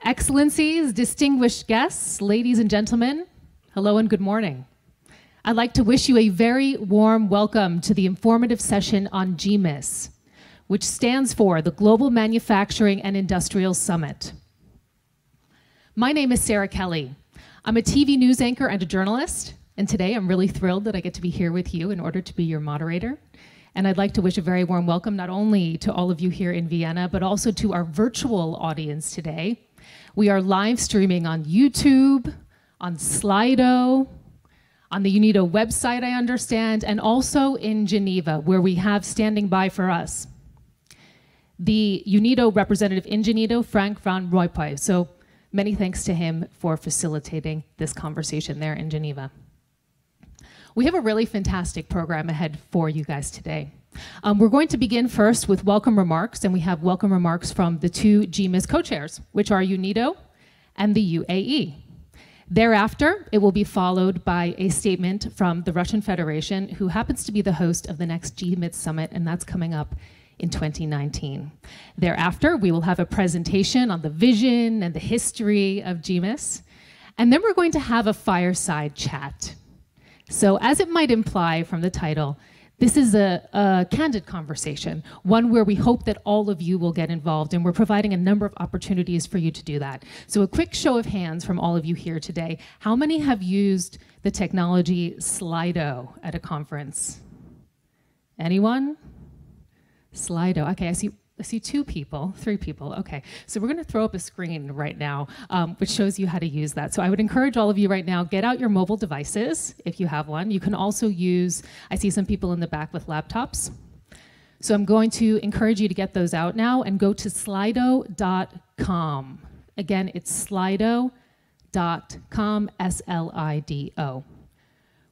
Excellencies, distinguished guests, ladies and gentlemen, hello and good morning. I'd like to wish you a very warm welcome to the informative session on GMIS, which stands for the Global Manufacturing and Industrial Summit. My name is Sarah Kelly. I'm a TV news anchor and a journalist, and today I'm really thrilled that I get to be here with you in order to be your moderator. And I'd like to wish a very warm welcome not only to all of you here in Vienna, but also to our virtual audience today. We are live streaming on YouTube, on Slido, on the UNIDO website, I understand, and also in Geneva, where we have standing by for us the UNIDO representative in Geneva, Frank van Rooij. So many thanks to him for facilitating this conversation there in Geneva. We have a really fantastic program ahead for you guys today. We're going to begin first with welcome remarks, and we have welcome remarks from the two GMIS co-chairs, which are UNIDO and the UAE. Thereafter, it will be followed by a statement from the Russian Federation, who happens to be the host of the next GMIS Summit, and that's coming up in 2019. Thereafter, we will have a presentation on the vision and the history of GMIS, and then we're going to have a fireside chat. So as it might imply from the title, this is a candid conversation, one where we hope that all of you will get involved, and we're providing a number of opportunities for you to do that. So a quick show of hands from all of you here today. How many have used the technology Slido at a conference? Anyone? Slido. Okay, I see 2 people, 3 people. Okay, so we're going to throw up a screen right now, which shows you how to use that. So I would encourage all of you right now, get out your mobile devices if you have one. You can also use, I see some people in the back with laptops. So I'm going to encourage you to get those out now and go to slido.com. Again, it's slido.com, S-L-I-D-O.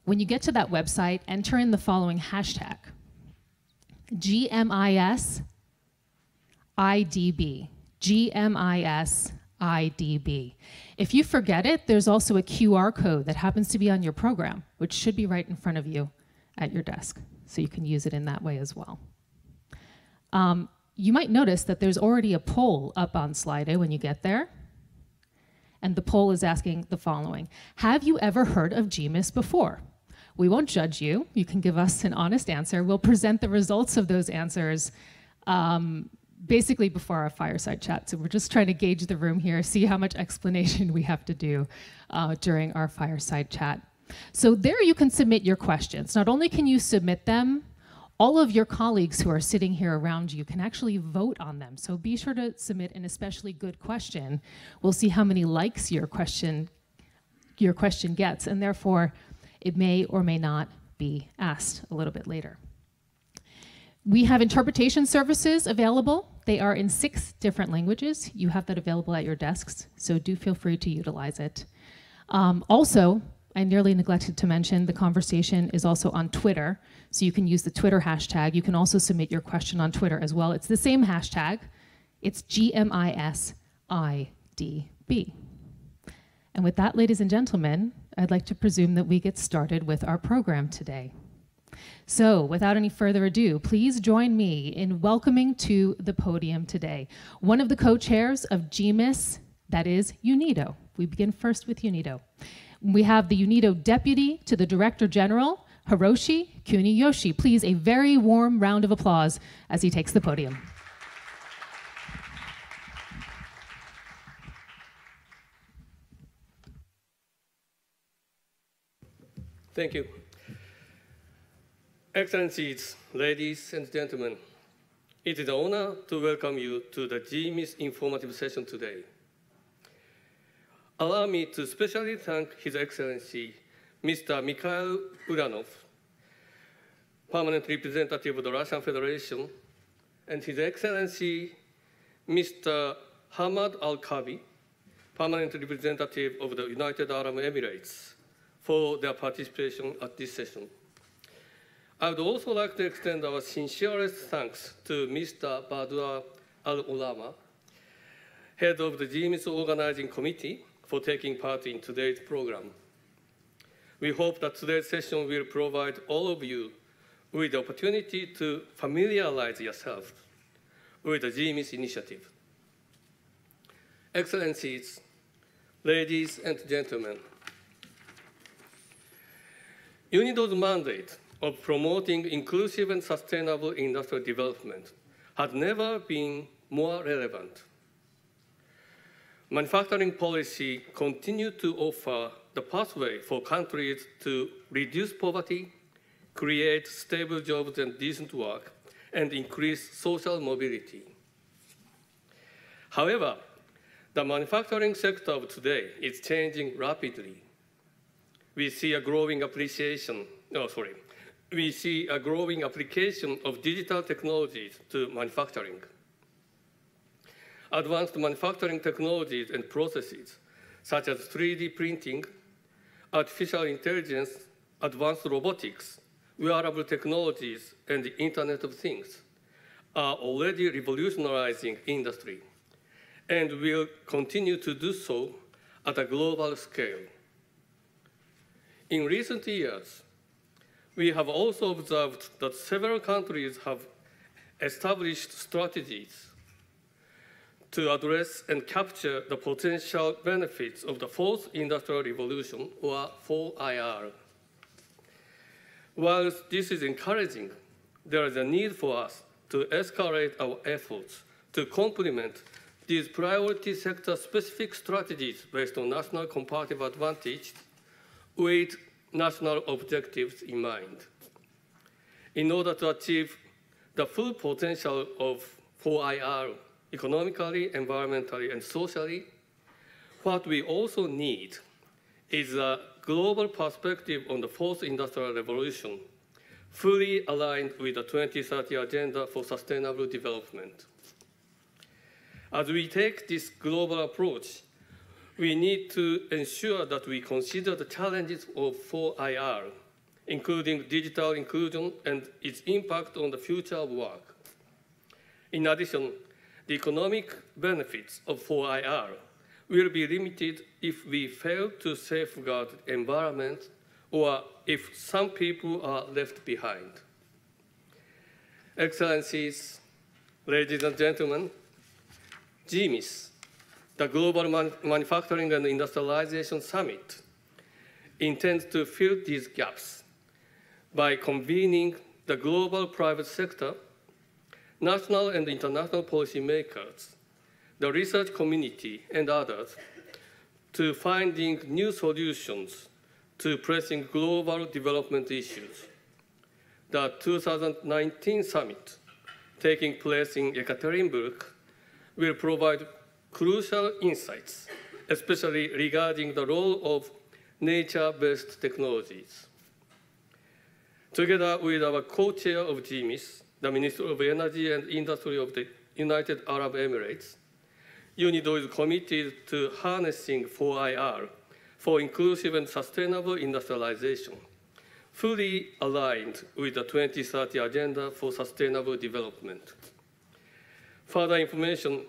When you get to that website, enter in the following hashtag, GMIS IDB, GMIS IDB. If you forget it, there's also a QR code that happens to be on your program, which should be right in front of you at your desk, so you can use it in that way as well. You might notice that there's already a poll up on Slido when you get there, and the poll is asking the following. Have you ever heard of GMIS before? We won't judge you. You can give us an honest answer. We'll present the results of those answers basically before our fireside chat. So we're just trying to gauge the room here, see how much explanation we have to do during our fireside chat. So there you can submit your questions. Not only can you submit them, all of your colleagues who are sitting here around you can actually vote on them. So be sure to submit an especially good question. We'll see how many likes your question gets, and therefore it may or may not be asked a little bit later. We have interpretation services available. They are in 6 different languages. You have that available at your desks, so do feel free to utilize it. Also, I nearly neglected to mention, the conversation is also on Twitter, so you can use the Twitter hashtag. You can also submit your question on Twitter as well. It's the same hashtag. It's GMISIDB. And with that, ladies and gentlemen, I'd like to presume that we get started with our program today. So, without any further ado, please join me in welcoming to the podium today one of the co-chairs of GMIS, that is UNIDO. We begin first with UNIDO. We have the UNIDO Deputy to the Director General, Hiroshi Kuniyoshi. Please, a very warm round of applause as he takes the podium. Thank you. Excellencies, ladies and gentlemen, it is an honor to welcome you to the GMIS informative session today. Allow me to specially thank His Excellency, Mr. Mikhail Ulanov, Permanent Representative of the Russian Federation, and His Excellency, Mr. Hamad Al-Kabi, Permanent Representative of the United Arab Emirates, for their participation at this session. I would also like to extend our sincerest thanks to Mr. Badr Al-Ulama, head of the GMIS Organizing Committee, for taking part in today's program. We hope that today's session will provide all of you with the opportunity to familiarize yourself with the GMIS initiative. Excellencies, ladies and gentlemen, UNIDO's mandate of promoting inclusive and sustainable industrial development has never been more relevant. Manufacturing policy continues to offer the pathway for countries to reduce poverty, create stable jobs and decent work, and increase social mobility. However, the manufacturing sector of today is changing rapidly. We see a growing application of digital technologies to manufacturing. Advanced manufacturing technologies and processes, such as 3D printing, artificial intelligence, advanced robotics, wearable technologies, and the Internet of Things, are already revolutionizing industry and will continue to do so at a global scale. In recent years, we have also observed that several countries have established strategies to address and capture the potential benefits of the Fourth Industrial Revolution, or 4IR. Whilst this is encouraging, there is a need for us to escalate our efforts to complement these priority sector-specific strategies based on national comparative advantage with national objectives in mind. In order to achieve the full potential of 4IR economically, environmentally, and socially, what we also need is a global perspective on the Fourth Industrial Revolution, fully aligned with the 2030 Agenda for Sustainable Development. As we take this global approach, we need to ensure that we consider the challenges of 4IR, including digital inclusion and its impact on the future of work. In addition, the economic benefits of 4IR will be limited if we fail to safeguard the environment or if some people are left behind. Excellencies, ladies and gentlemen, GMIS, the Global Manufacturing and Industrialization Summit, intends to fill these gaps by convening the global private sector, national and international policymakers, the research community, and others to finding new solutions to pressing global development issues. The 2019 summit, taking place in Yekaterinburg, will provide crucial insights, especially regarding the role of nature-based technologies. Together with our co-chair of GMIS, the Minister of Energy and Industry of the United Arab Emirates, UNIDO is committed to harnessing 4IR for inclusive and sustainable industrialization, fully aligned with the 2030 Agenda for Sustainable Development. Further information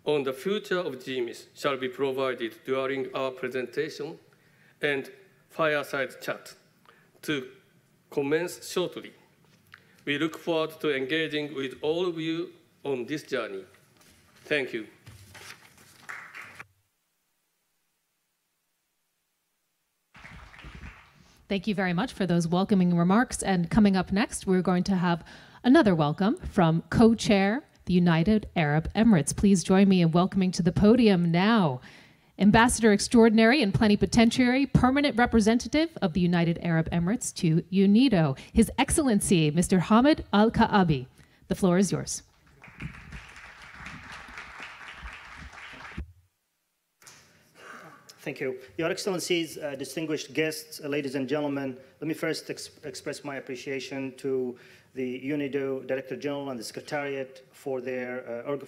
on the future of GMIS shall be provided during our presentation and fireside chat to commence shortly. We look forward to engaging with all of you on this journey. Thank you. Thank you very much for those welcoming remarks. And coming up next, we're going to have another welcome from co-chair, the United Arab Emirates. Please join me in welcoming to the podium now Ambassador Extraordinary and Plenipotentiary, Permanent Representative of the United Arab Emirates to UNIDO, His Excellency, Mr. Hamid Al-Kaabi. The floor is yours. Thank you. Your Excellencies, distinguished guests, ladies and gentlemen, let me first express my appreciation to the UNIDO Director General and the Secretariat for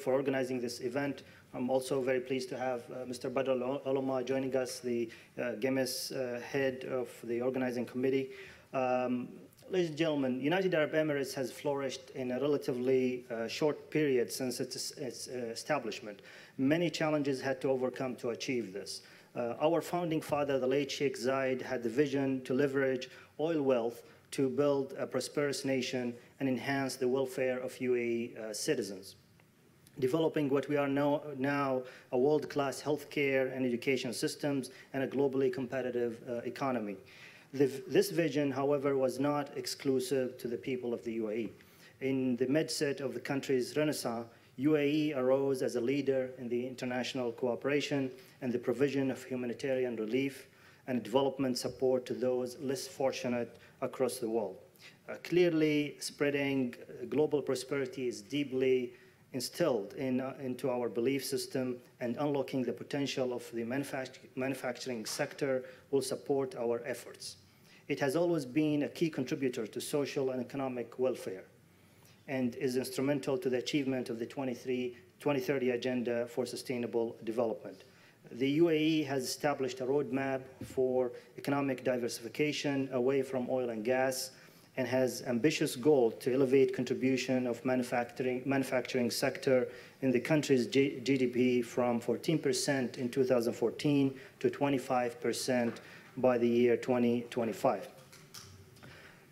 organizing this event. I'm also very pleased to have Mr. Badr Al-Olama joining us, the GMIS head of the organizing committee. Ladies and gentlemen, United Arab Emirates has flourished in a relatively short period since its establishment. Many challenges had to overcome to achieve this. Our founding father, the late Sheikh Zayed, had the vision to leverage oil wealth to build a prosperous nation and enhance the welfare of UAE citizens. developing what we are now a world-class healthcare and education systems and a globally competitive economy. This vision, however, was not exclusive to the people of the UAE. In the midset of the country's renaissance, UAE arose as a leader in the international cooperation and the provision of humanitarian relief and development support to those less fortunate across the world. Clearly, spreading global prosperity is deeply instilled into our belief system, and unlocking the potential of the manufacturing sector will support our efforts. It has always been a key contributor to social and economic welfare and is instrumental to the achievement of the 2030 Agenda for Sustainable Development. The UAE has established a roadmap for economic diversification away from oil and gas, and has ambitious goal to elevate contribution of manufacturing sector in the country's GDP from 14% in 2014 to 25% by the year 2025.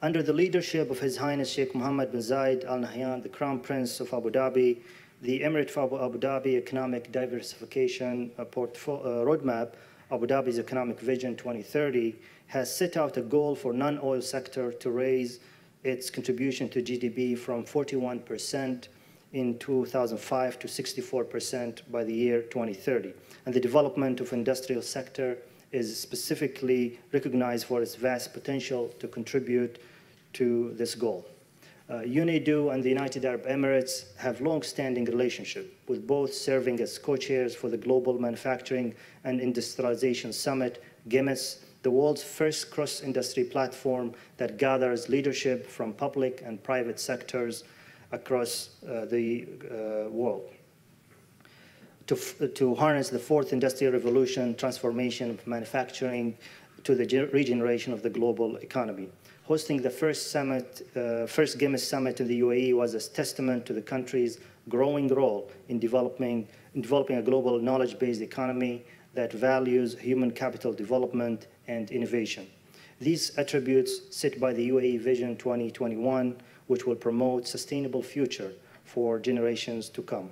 Under the leadership of His Highness Sheikh Mohammed bin Zayed Al Nahyan, the Crown Prince of Abu Dhabi, the Emirate of Abu Dhabi Economic Diversification Roadmap, Abu Dhabi's Economic Vision 2030, has set out a goal for non-oil sector to raise its contribution to GDP from 41% in 2005 to 64% by the year 2030. And the development of industrial sector is specifically recognized for its vast potential to contribute to this goal. UNIDO and the United Arab Emirates have long-standing relationship, with both serving as co-chairs for the Global Manufacturing and Industrialization Summit, GMIS, the world's first cross-industry platform that gathers leadership from public and private sectors across the world to harness the fourth industrial revolution, transformation of manufacturing to the regeneration of the global economy. Hosting the first GMIS summit in the UAE was a testament to the country's growing role in developing a global knowledge-based economy that values human capital development and innovation. These attributes set by the UAE Vision 2021, which will promote sustainable future for generations to come.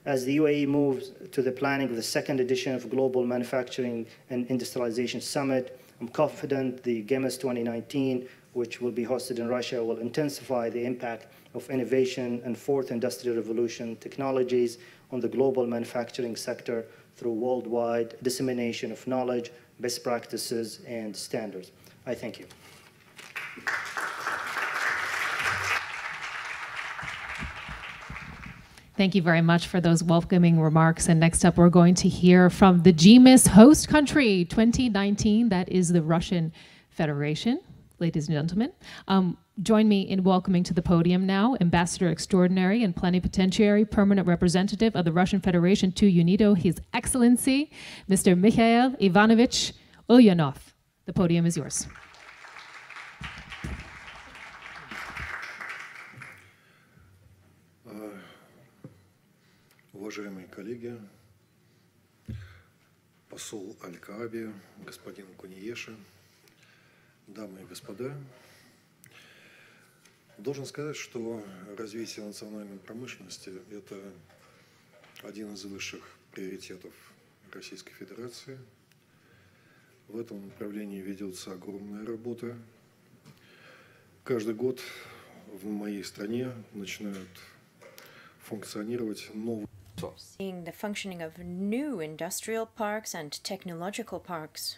As the UAE moves to the planning of the second edition of Global Manufacturing and Industrialization Summit, I'm confident the GMIS 2019, which will be hosted in Russia, will intensify the impact of innovation and fourth industrial revolution technologies on the global manufacturing sector through worldwide dissemination of knowledge, best practices, and standards. I thank you. Thank you very much for those welcoming remarks. And next up, we're going to hear from the GMIS host country 2019, that is the Russian Federation. Ladies and gentlemen, join me in welcoming to the podium now Ambassador Extraordinary and Plenipotentiary Permanent Representative of the Russian Federation to UNIDO, His Excellency, Mr. Mikhail Ivanovich Ulyanov. The podium is yours. Уважаемые коллеги, посол Аль-Кааби, господин Куниеши, дамы и господа, должен сказать, что развитие национальной промышленности – это один из высших приоритетов Российской Федерации. В этом направлении ведется огромная работа. Каждый год в моей стране начинают функционировать новые. Seeing the functioning of new industrial parks and technological parks.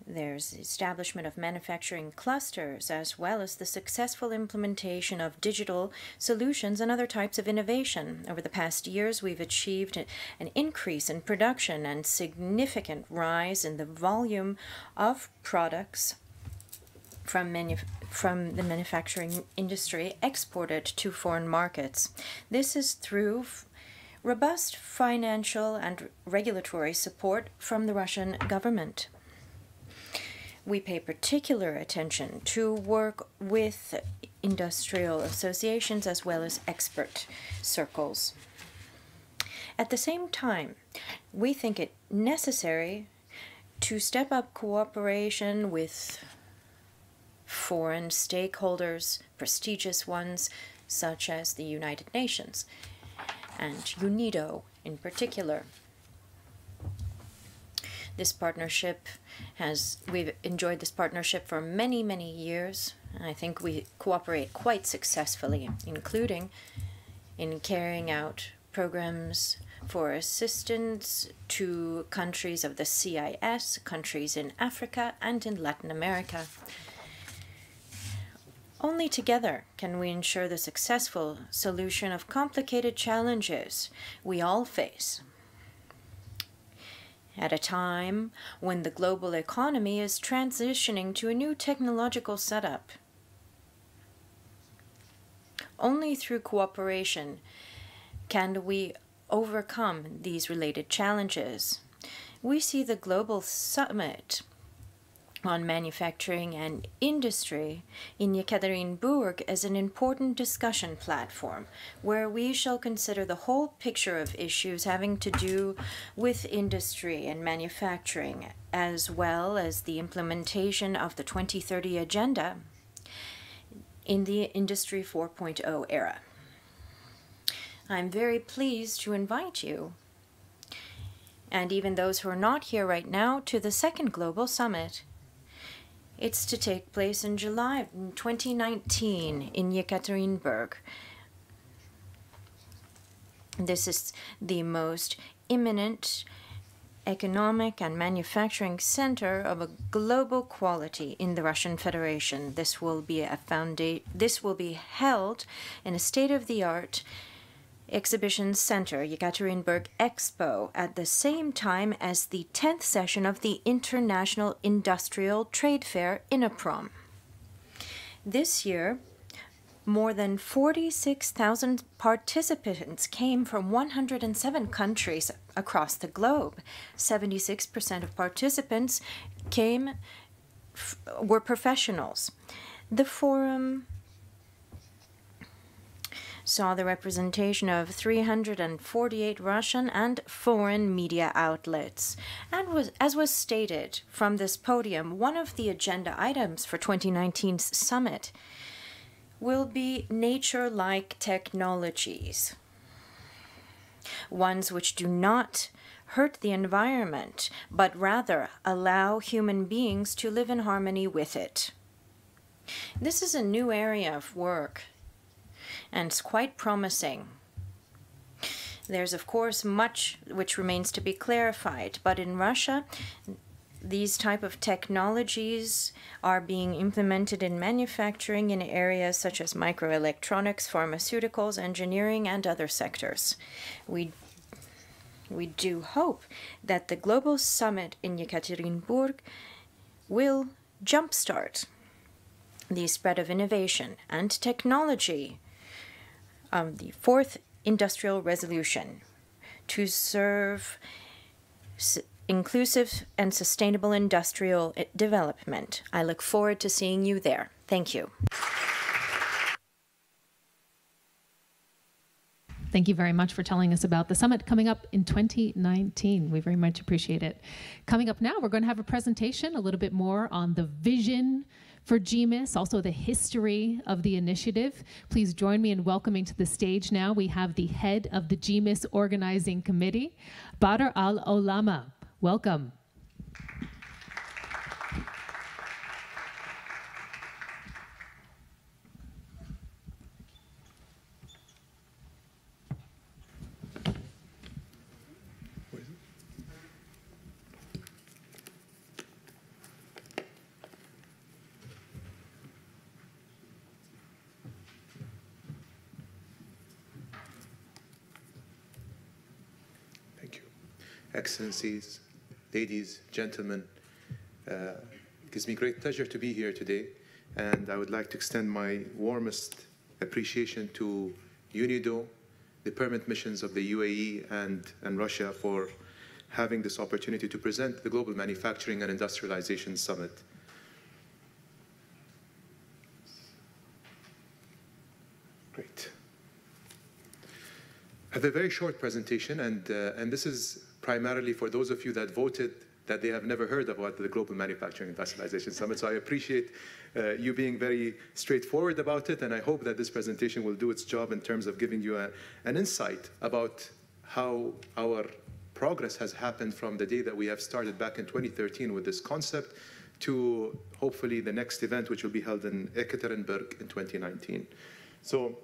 There's establishment of manufacturing clusters, as well as the successful implementation of digital solutions and other types of innovation. Over the past years, we've achieved an increase in production and significant rise in the volume of products from the manufacturing industry exported to foreign markets. This is through robust financial and regulatory support from the Russian government. We pay particular attention to work with industrial associations as well as expert circles. At the same time, we think it necessary to step up cooperation with foreign stakeholders, prestigious ones, such as the United Nations. and UNIDO in particular. This partnership we've enjoyed this partnership for many, many years. I think we cooperate quite successfully, including in carrying out programs for assistance to countries of the CIS, countries in Africa and in Latin America. Only together can we ensure the successful solution of complicated challenges we all face at a time when the global economy is transitioning to a new technological setup. Only through cooperation can we overcome these related challenges. We see the Global Summit on Manufacturing and Industry in Yekaterinburg as an important discussion platform where we shall consider the whole picture of issues having to do with industry and manufacturing, as well as the implementation of the 2030 Agenda in the Industry 4.0 era. I'm very pleased to invite you, and even those who are not here right now, to the second Global Summit. It's to take place in July 2019 in Yekaterinburg. This is the most imminent economic and manufacturing center of a global quality in the Russian Federation. This will be held in a state-of-the-art exhibition center, Yekaterinburg Expo, at the same time as the 10th session of the International Industrial Trade Fair INAPROM. This year, more than 46,000 participants came from 107 countries across the globe. 76% of participants were professionals. The forum saw the representation of 348 Russian and foreign media outlets. And as was stated from this podium, one of the agenda items for 2019's summit will be nature-like technologies, ones which do not hurt the environment, but rather allow human beings to live in harmony with it. This is a new area of work, and it's quite promising. There's, of course, much which remains to be clarified, but in Russia, these type of technologies are being implemented in manufacturing in areas such as microelectronics, pharmaceuticals, engineering, and other sectors. We do hope that the Global Summit in Yekaterinburg will jumpstart the spread of innovation and technology of the Fourth Industrial Revolution to serve inclusive and sustainable industrial development. I look forward to seeing you there. Thank you. Thank you very much for telling us about the summit coming up in 2019. We very much appreciate it. Coming up now, we're going to have a presentation, a little bit more on the vision for GMIS, also the history of the initiative. Please join me in welcoming to the stage now. We have the head of the GMIS Organizing Committee, Badr Al-Olama. Welcome. Thank you. Excellencies, ladies, gentlemen, it gives me great pleasure to be here today, and I would like to extend my warmest appreciation to UNIDO, the permanent missions of the UAE and Russia for having this opportunity to present the Global Manufacturing and Industrialization Summit. Great. I have a very short presentation, and this is primarily for those of you that voted that they have never heard about the Global Manufacturing Industrialization Summit. So I appreciate you being very straightforward about it, and I hope that this presentation will do its job in terms of giving you an insight about how our progress has happened from the day that we have started back in 2013 with this concept to hopefully the next event, which will be held in Ekaterinburg in 2019. So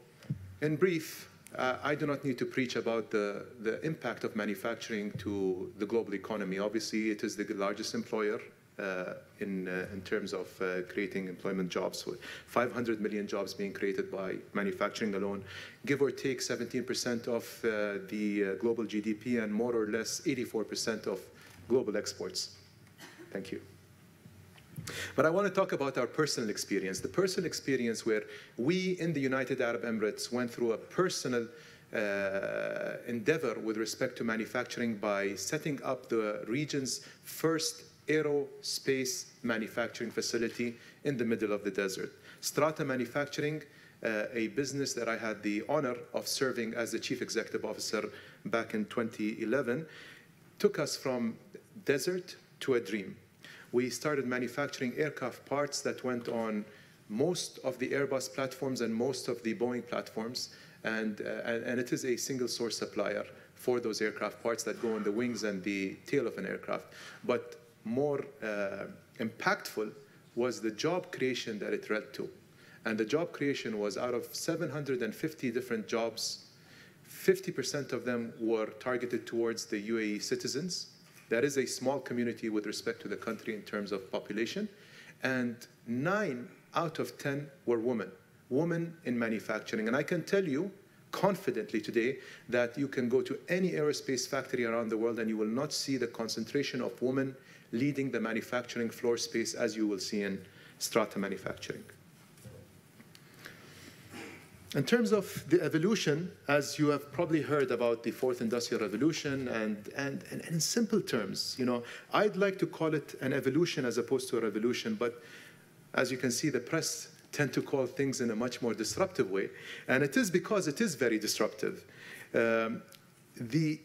in brief, I do not need to preach about the impact of manufacturing to the global economy. Obviously, it is the largest employer in terms of creating employment jobs, with 500 million jobs being created by manufacturing alone, give or take 17% of the global GDP and more or less 84% of global exports. Thank you. But I want to talk about our personal experience, the personal experience where we in the United Arab Emirates went through a personal endeavor with respect to manufacturing by setting up the region's first aerospace manufacturing facility in the middle of the desert. Strata Manufacturing, a business that I had the honor of serving as the chief executive officer back in 2011, took us from desert to a dream. We started manufacturing aircraft parts that went on most of the Airbus platforms and most of the Boeing platforms, and it is a single source supplier for those aircraft parts that go on the wings and the tail of an aircraft. But more impactful was the job creation that it led to. And the job creation was out of 750 different jobs, 50% of them were targeted towards the UAE citizens. That is a small community with respect to the country in terms of population. And 9 out of 10 were women in manufacturing. And I can tell you confidently today that you can go to any aerospace factory around the world and you will not see the concentration of women leading the manufacturing floor space as you will see in Strata Manufacturing. In terms of the evolution, as you have probably heard about the fourth industrial revolution, and in simple terms, you know, I'd like to call it an evolution as opposed to a revolution, but as you can see, the press tend to call things in a much more disruptive way, and it is because it is very disruptive.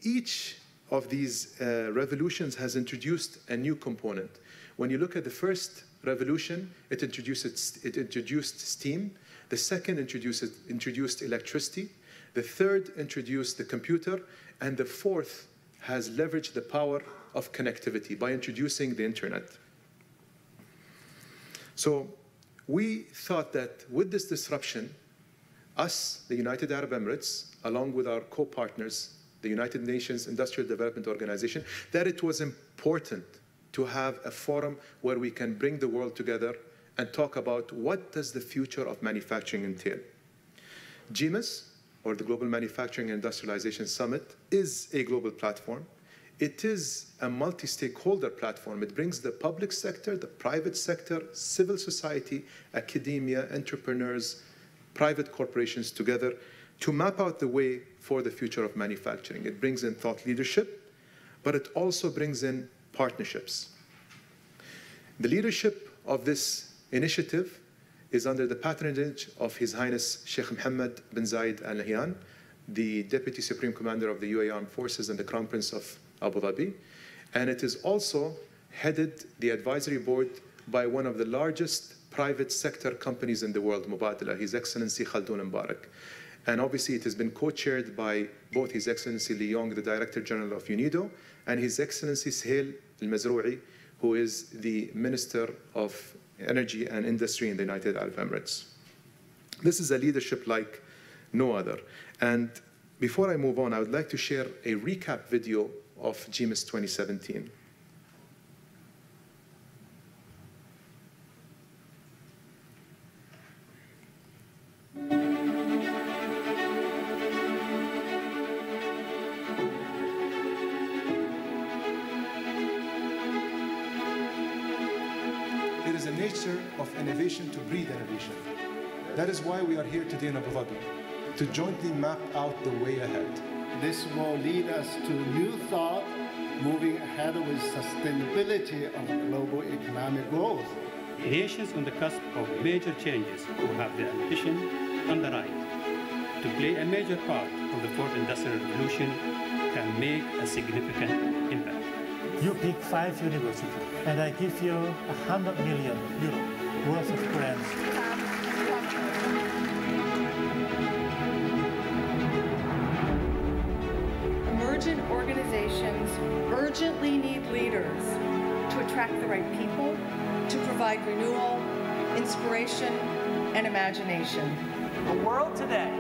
Each of these revolutions has introduced a new component. When you look at the first revolution, it introduced steam. The second introduced electricity. The third introduced the computer. And the fourth has leveraged the power of connectivity by introducing the internet. So we thought that with this disruption, us, the United Arab Emirates, along with our co-partners, the United Nations Industrial Development Organization, that it was important to have a forum where we can bring the world together and talk about what does the future of manufacturing entail. GMIS, or the Global Manufacturing and Industrialization Summit, is a global platform. It is a multi-stakeholder platform. It brings the public sector, the private sector, civil society, academia, entrepreneurs, private corporations together to map out the way for the future of manufacturing. It brings in thought leadership, but it also brings in partnerships. The leadership of this initiative is under the patronage of His Highness Sheikh Mohammed bin Zayed Al Nahyan, the Deputy Supreme Commander of the UAE Armed Forces and the Crown Prince of Abu Dhabi. And it is also headed the advisory board by one of the largest private sector companies in the world, Mubadala, His Excellency Khaldun Mbarak. And obviously it has been co-chaired by both His Excellency Li Yong, the Director General of UNIDO, and His Excellency Suhail Al-Mazrou'i, who is the Minister of Energy and Industry in the United Arab Emirates. This is a leadership like no other. And before I move on, I would like to share a recap video of GMIS 2017. There is a nature of innovation to breed innovation. That is why we are here today in Abu Dhabi, to jointly map out the way ahead. This will lead us to new thought, moving ahead with sustainability of global economic growth. Nations on the cusp of major changes who have the ambition and the right to play a major part of the fourth industrial revolution can make a significant impact. You pick 5 universities, and I give you 100 million euro worth of grants. Emergent organizations urgently need leaders to attract the right people, to provide renewal, inspiration, and imagination. The world today,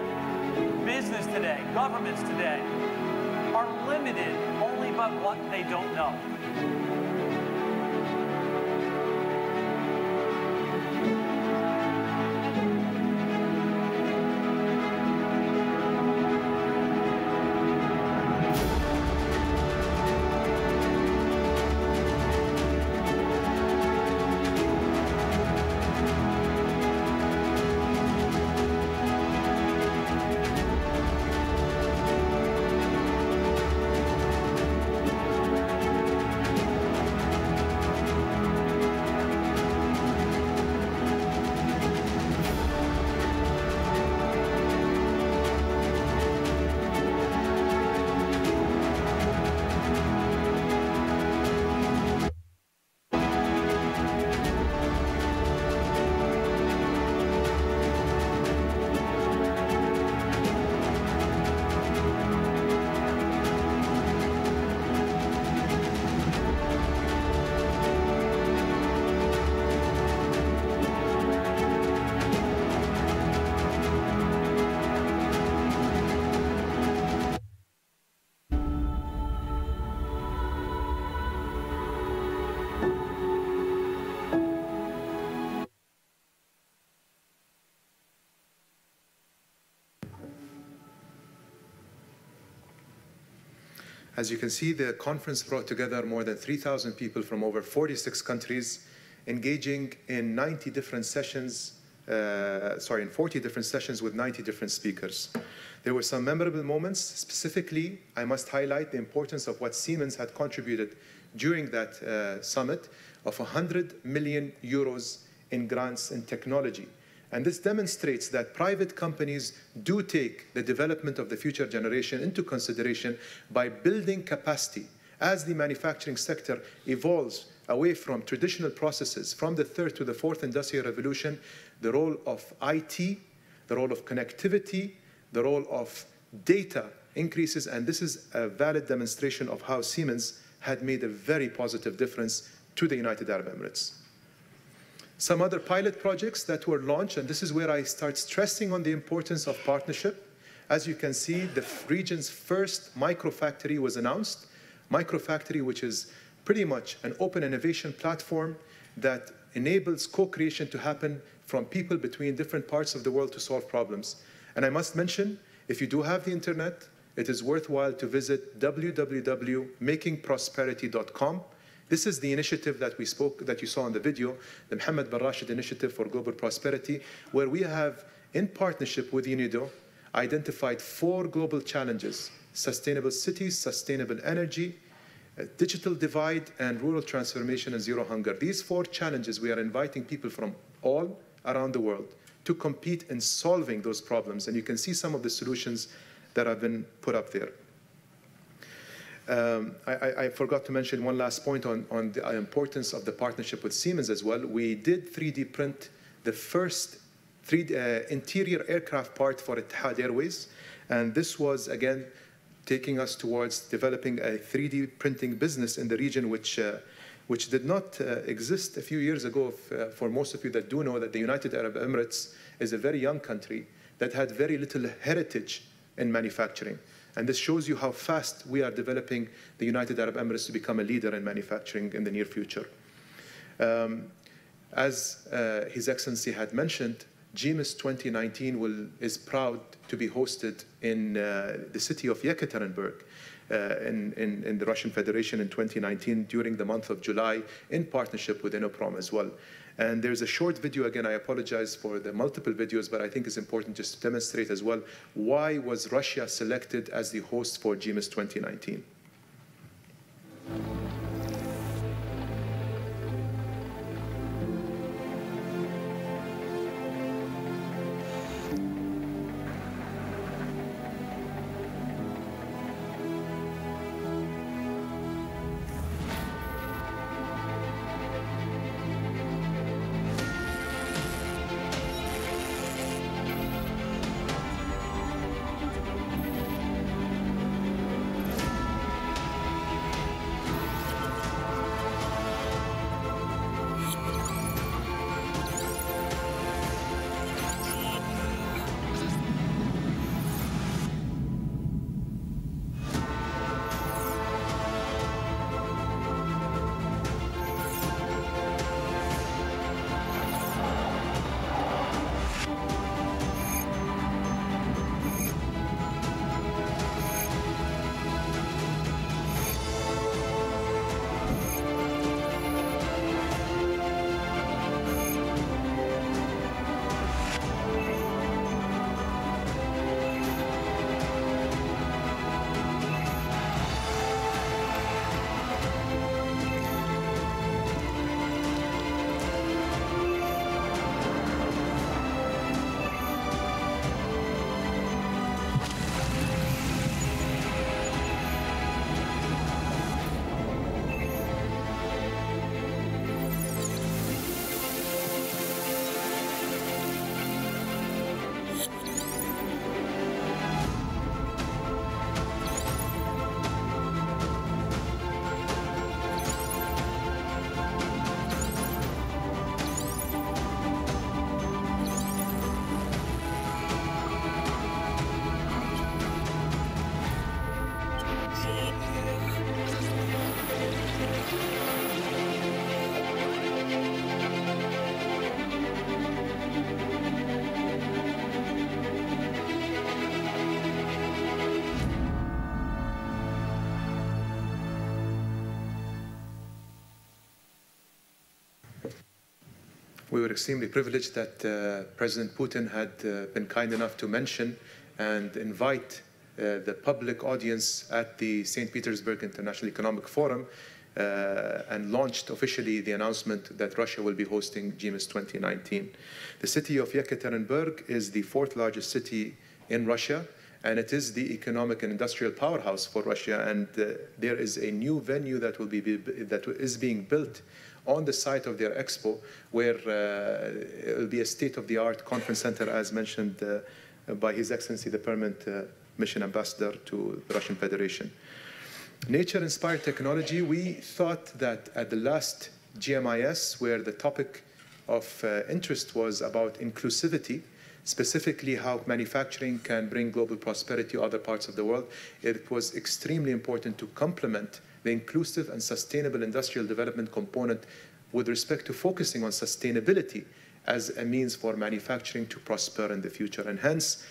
business today, governments today, are limited only by what they don't know. As you can see, the conference brought together more than 3,000 people from over 46 countries, engaging in 90 different sessions, in 40 different sessions with 90 different speakers. There were some memorable moments. Specifically, I must highlight the importance of what Siemens had contributed during that summit of 100 million euros in grants in technology. And this demonstrates that private companies do take the development of the future generation into consideration by building capacity. As the manufacturing sector evolves away from traditional processes, from the third to the fourth industrial revolution, the role of IT, the role of connectivity, the role of data increases, and this is a valid demonstration of how Siemens had made a very positive difference to the United Arab Emirates. Some other pilot projects that were launched, and this is where I start stressing on the importance of partnership. As you can see, the region's first microfactory was announced. Microfactory, which is pretty much an open innovation platform that enables co-creation to happen from people between different parts of the world to solve problems. And I must mention, if you do have the internet, it is worthwhile to visit www.makingprosperity.com. This is the initiative that you saw in the video, the Mohammed bin Rashid Initiative for Global Prosperity, where we have, in partnership with UNIDO, identified 4 global challenges: sustainable cities, sustainable energy, digital divide, and rural transformation and zero hunger. These 4 challenges, we are inviting people from all around the world to compete in solving those problems. And you can see some of the solutions that have been put up there. I forgot to mention one last point on the importance of the partnership with Siemens as well. We did 3D print the first interior aircraft part for Etihad Airways. And this was, again, taking us towards developing a 3D printing business in the region, which did not exist a few years ago. For most of you that do know that the United Arab Emirates is a very young country that had very little heritage in manufacturing. And this shows you how fast we are developing the United Arab Emirates to become a leader in manufacturing in the near future. As His Excellency had mentioned, GMIS2019 is proud to be hosted in the city of Yekaterinburg in the Russian Federation in 2019 during the month of July, in partnership with Inoprom as well. And there's a short video, again, I apologize for the multiple videos, but I think it's important just to demonstrate as well why was Russia selected as the host for GMIS 2019. we were extremely privileged that President Putin had been kind enough to mention and invite the public audience at the St. Petersburg International Economic Forum and launched officially the announcement that Russia will be hosting GMIS 2019. The city of Yekaterinburg is the 4th largest city in Russia, and it is the economic and industrial powerhouse for Russia. And there is a new venue that is being built on the site of their expo, where it will be a state-of-the-art conference center, as mentioned by His Excellency the Permanent Mission Ambassador to the Russian Federation. Nature-inspired technology, we thought that at the last GMIS, where the topic of interest was about inclusivity, specifically how manufacturing can bring global prosperity to other parts of the world, it was extremely important to complement the inclusive and sustainable industrial development component with respect to focusing on sustainability as a means for manufacturing to prosper in the future. And hence,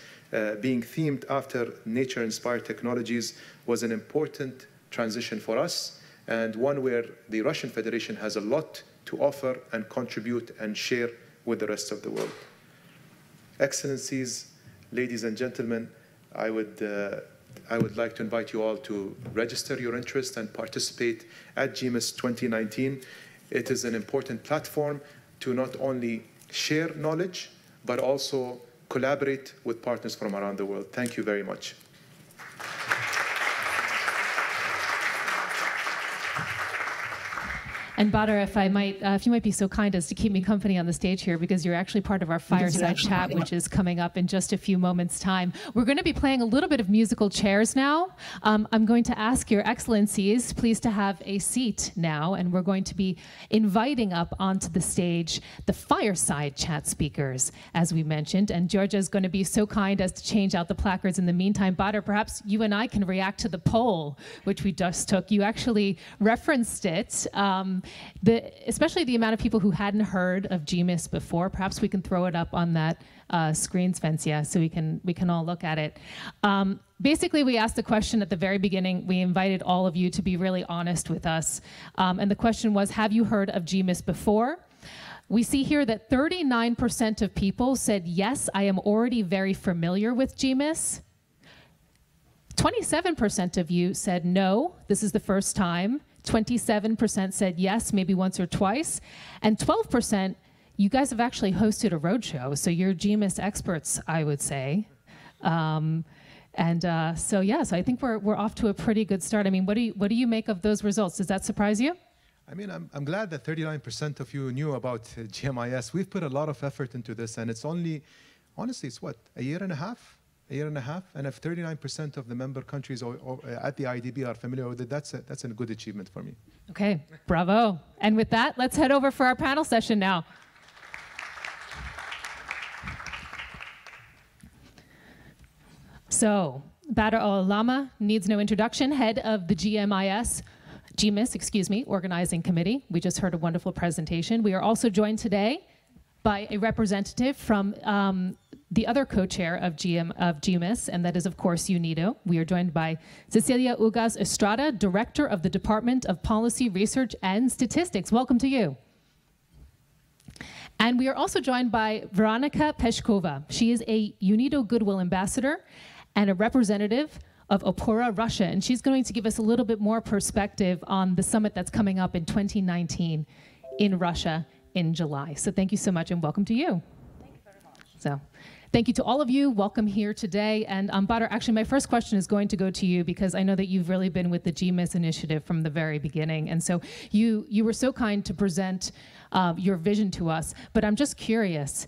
being themed after nature-inspired technologies was an important transition for us, and one where the Russian Federation has a lot to offer and contribute and share with the rest of the world. Excellencies, ladies and gentlemen, I would like to invite you all to register your interest and participate at GMIS 2019. It is an important platform to not only share knowledge, but also collaborate with partners from around the world. Thank you very much. And Badr, if you might be so kind as to keep me company on the stage here, because you're actually part of our fireside chat, which is coming up in just a few moments' time. We're going to be playing a little bit of musical chairs now. I'm going to ask your excellencies, please, to have a seat now, and we're going to be inviting up onto the stage the fireside chat speakers, as we mentioned. And Georgia is going to be so kind as to change out the placards in the meantime. Badr, perhaps you and I can react to the poll, which we just took. You actually referenced it. Especially the amount of people who hadn't heard of GMIS before. Perhaps we can throw it up on that screen, Svencia, so we can all look at it. Basically, we asked the question at the very beginning. We invited all of you to be really honest with us. And the question was, have you heard of GMIS before? We see here that 39% of people said, yes, I am already very familiar with GMIS. 27% of you said, no, this is the first time. 27% said yes, maybe once or twice. And 12%, you guys have actually hosted a roadshow, so you're GMIS experts, I would say. So yes, I think we're off to a pretty good start. I mean, what do you make of those results? Does that surprise you? I mean, I'm glad that 39% of you knew about GMIS. We've put a lot of effort into this, and it's only, honestly, it's what, a year and a half? And if 39% of the member countries at the IDB are familiar with it, that's a good achievement for me. Okay, bravo. And with that, let's head over for our panel session now. So, Badr Al-Allama needs no introduction, head of the GMIS organizing committee. We just heard a wonderful presentation. We are also joined today by a representative from the other co-chair of GMIS, and that is, of course, UNIDO. We are joined by Cecilia Ugaz Estrada, Director of the Department of Policy, Research, and Statistics. Welcome to you. And we are also joined by Veronika Peshkova. She is a UNIDO Goodwill Ambassador and a representative of Opora, Russia, and she's going to give us a little bit more perspective on the summit that's coming up in 2019 in Russia in July. So thank you so much, and welcome to you. Thank you very much. So, thank you to all of you. Welcome here today. And Badr, actually, my first question is going to go to you, because I know that you've really been with the GMIS initiative from the very beginning. And so you were so kind to present your vision to us. But I'm just curious,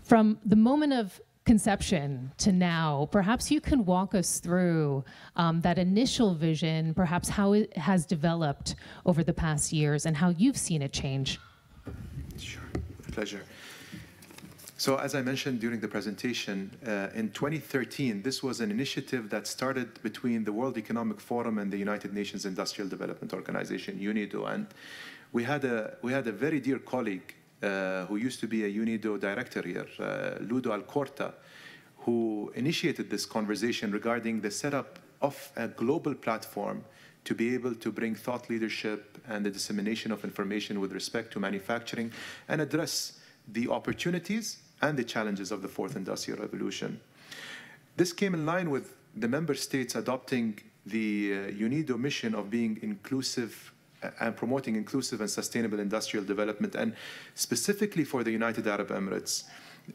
from the moment of conception to now, perhaps you can walk us through that initial vision, perhaps how it has developed over the past years and how you've seen it change. Sure, pleasure. So as I mentioned during the presentation, in 2013, this was an initiative that started between the World Economic Forum and the United Nations Industrial Development Organization, UNIDO. And we had a very dear colleague who used to be a UNIDO director here, Ludo Alcorta, who initiated this conversation regarding the setup of a global platform to be able to bring thought leadership and the dissemination of information with respect to manufacturing and address the opportunities and the challenges of the fourth industrial revolution. This came in line with the member states adopting the UNIDO mission of being inclusive and promoting inclusive and sustainable industrial development. And specifically for the United Arab Emirates,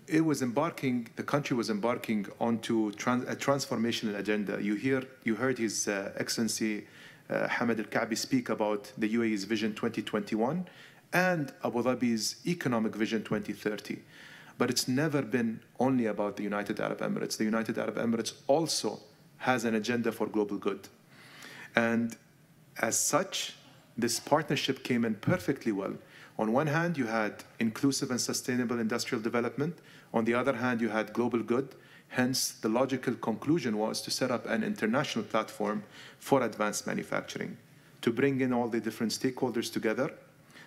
the country was embarking onto a transformational agenda. You heard His Excellency Hamad Al-Ka'bi speak about the UAE's Vision 2021 and Abu Dhabi's Economic Vision 2030. But it's never been only about the United Arab Emirates. The United Arab Emirates also has an agenda for global good. And as such, this partnership came in perfectly well. On one hand, you had inclusive and sustainable industrial development. On the other hand, you had global good. Hence, the logical conclusion was to set up an international platform for advanced manufacturing, to bring in all the different stakeholders together,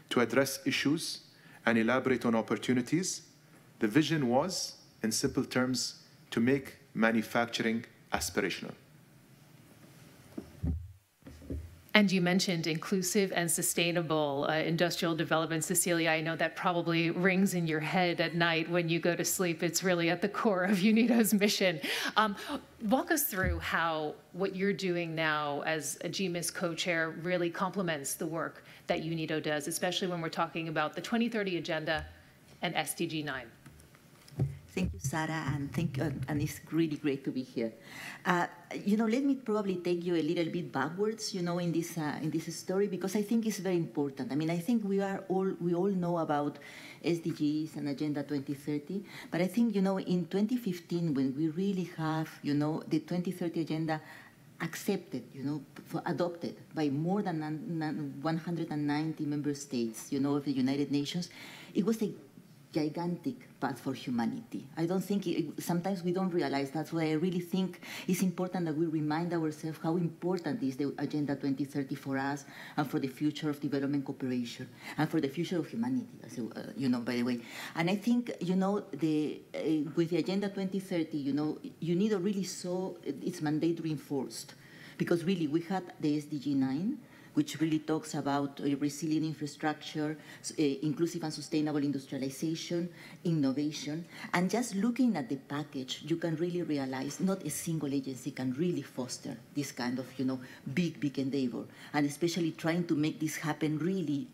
to address issues and elaborate on opportunities. The vision was, in simple terms, to make manufacturing aspirational. And you mentioned inclusive and sustainable industrial development. Cecilia, I know that probably rings in your head at night when you go to sleep. It's really at the core of UNIDO's mission. Walk us through how what you're doing now as a GMIS co-chair really complements the work that UNIDO does, especially when we're talking about the 2030 Agenda and SDG 9. Thank you, Sarah, and it's really great to be here. Let me probably take you a little bit backwards, in this story, because I think it's very important. I mean, I think we all know about SDGs and Agenda 2030, but I think, in 2015, when we really have, the 2030 Agenda accepted, adopted by more than 190 member states, of the United Nations, it was a gigantic path for humanity. I don't think, sometimes we don't realize. That's why I really think it's important that we remind ourselves how important is the Agenda 2030 for us and for the future of development cooperation and for the future of humanity, by the way. And I think, with the Agenda 2030, UNIDO really saw its mandate reinforced, because really we had the SDG 9, which really talks about resilient infrastructure, inclusive and sustainable industrialization, innovation. And just looking at the package, you can really realize not a single agency can really foster this kind of, big endeavor. And especially trying to make this happen really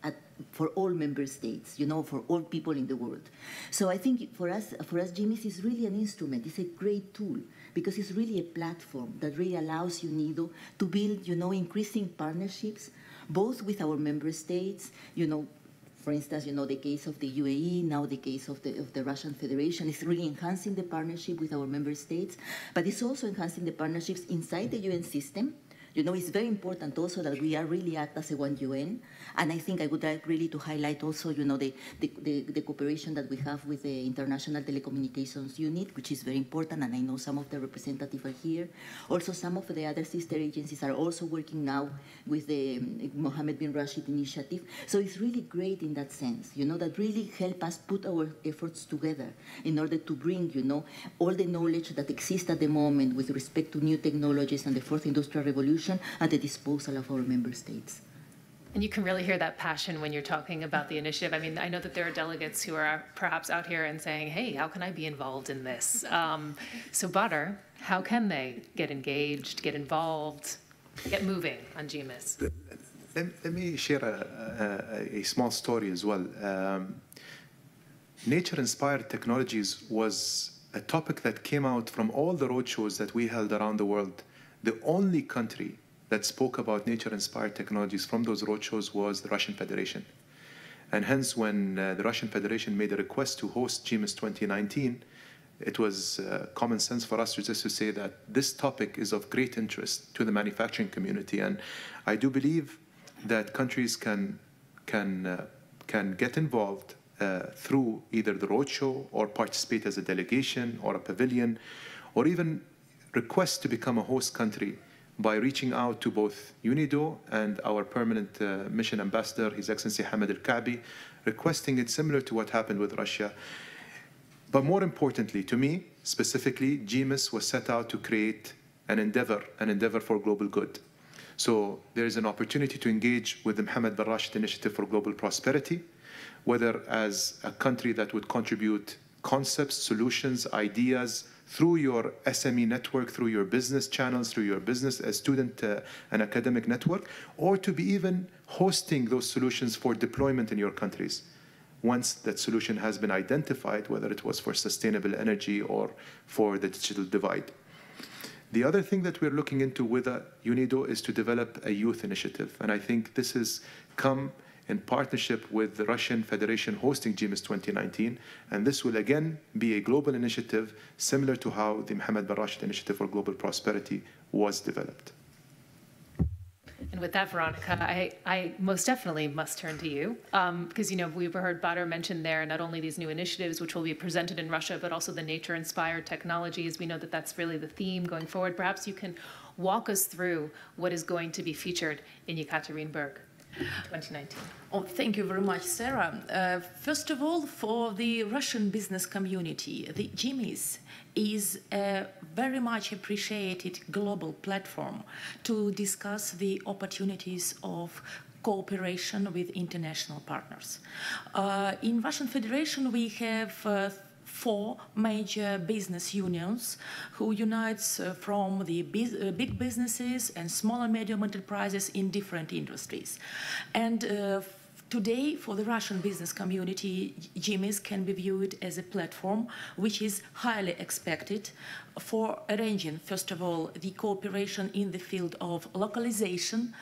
for all member states, for all people in the world. So I think for us, GMIS is really an instrument. It's a great tool, because it's really a platform that really allows UNIDO to build, increasing partnerships, both with our member states, for instance, the case of the UAE, now the case of the Russian Federation. Is really enhancing the partnership with our member states, but it's also enhancing the partnerships inside the UN system. It's very important also that we are really act as a one UN. And I think I would like really to highlight also, the cooperation that we have with the International Telecommunications Unit, which is very important, and I know some of the representatives are here. Also, some of the other sister agencies are also working now with the Mohammed bin Rashid initiative. So it's really great in that sense, that really help us put our efforts together in order to bring, all the knowledge that exists at the moment with respect to new technologies and the fourth industrial revolution at the disposal of our member states. And you can really hear that passion when you're talking about the initiative. I mean, I know that there are delegates who are perhaps out here and saying, hey, how can I be involved in this? So Badr, how can they get engaged, get involved, get moving on GMIS? Let me share a small story as well. Nature-inspired technologies was a topic that came out from all the roadshows that we held around the world. The only country that spoke about nature-inspired technologies from those roadshows was the Russian Federation. And hence, when the Russian Federation made a request to host GMIS 2019, it was common sense for us just to say that this topic is of great interest to the manufacturing community. And I do believe that countries can get involved through either the roadshow or participate as a delegation or a pavilion, or even request to become a host country by reaching out to both UNIDO and our permanent mission ambassador, His Excellency Hamad Al-Ka'bi, requesting it similar to what happened with Russia. But more importantly, to me, specifically, GMIS was set out to create an endeavor for global good. So there is an opportunity to engage with the Mohammed bin Rashid Initiative for Global Prosperity, whether as a country that would contribute concepts, solutions, ideas through your SME network, through your business channels, through your business student and academic network, or to be even hosting those solutions for deployment in your countries. Once that solution has been identified, whether it was for sustainable energy or for the digital divide. The other thing that we're looking into with UNIDO is to develop a youth initiative. And I think this has come in partnership with the Russian Federation hosting GMIS 2019. And this will again be a global initiative similar to how the Mohammed bin Rashid Initiative for Global Prosperity was developed. And with that, Veronica, I most definitely must turn to you because, you know, we've heard Badr mention there not only these new initiatives which will be presented in Russia, but also the nature-inspired technologies. We know that that's really the theme going forward. Perhaps you can walk us through what is going to be featured in Yekaterinburg 2019. Oh, thank you very much, Sarah. First of all, for the Russian business community, the GMIS is a very much appreciated global platform to discuss the opportunities of cooperation with international partners. In Russian Federation, we have 4 major business unions who unites from the big businesses and small and medium enterprises in different industries. And today, for the Russian business community, GMIS can be viewed as a platform which is highly expected for arranging, first of all, the cooperation in the field of localization,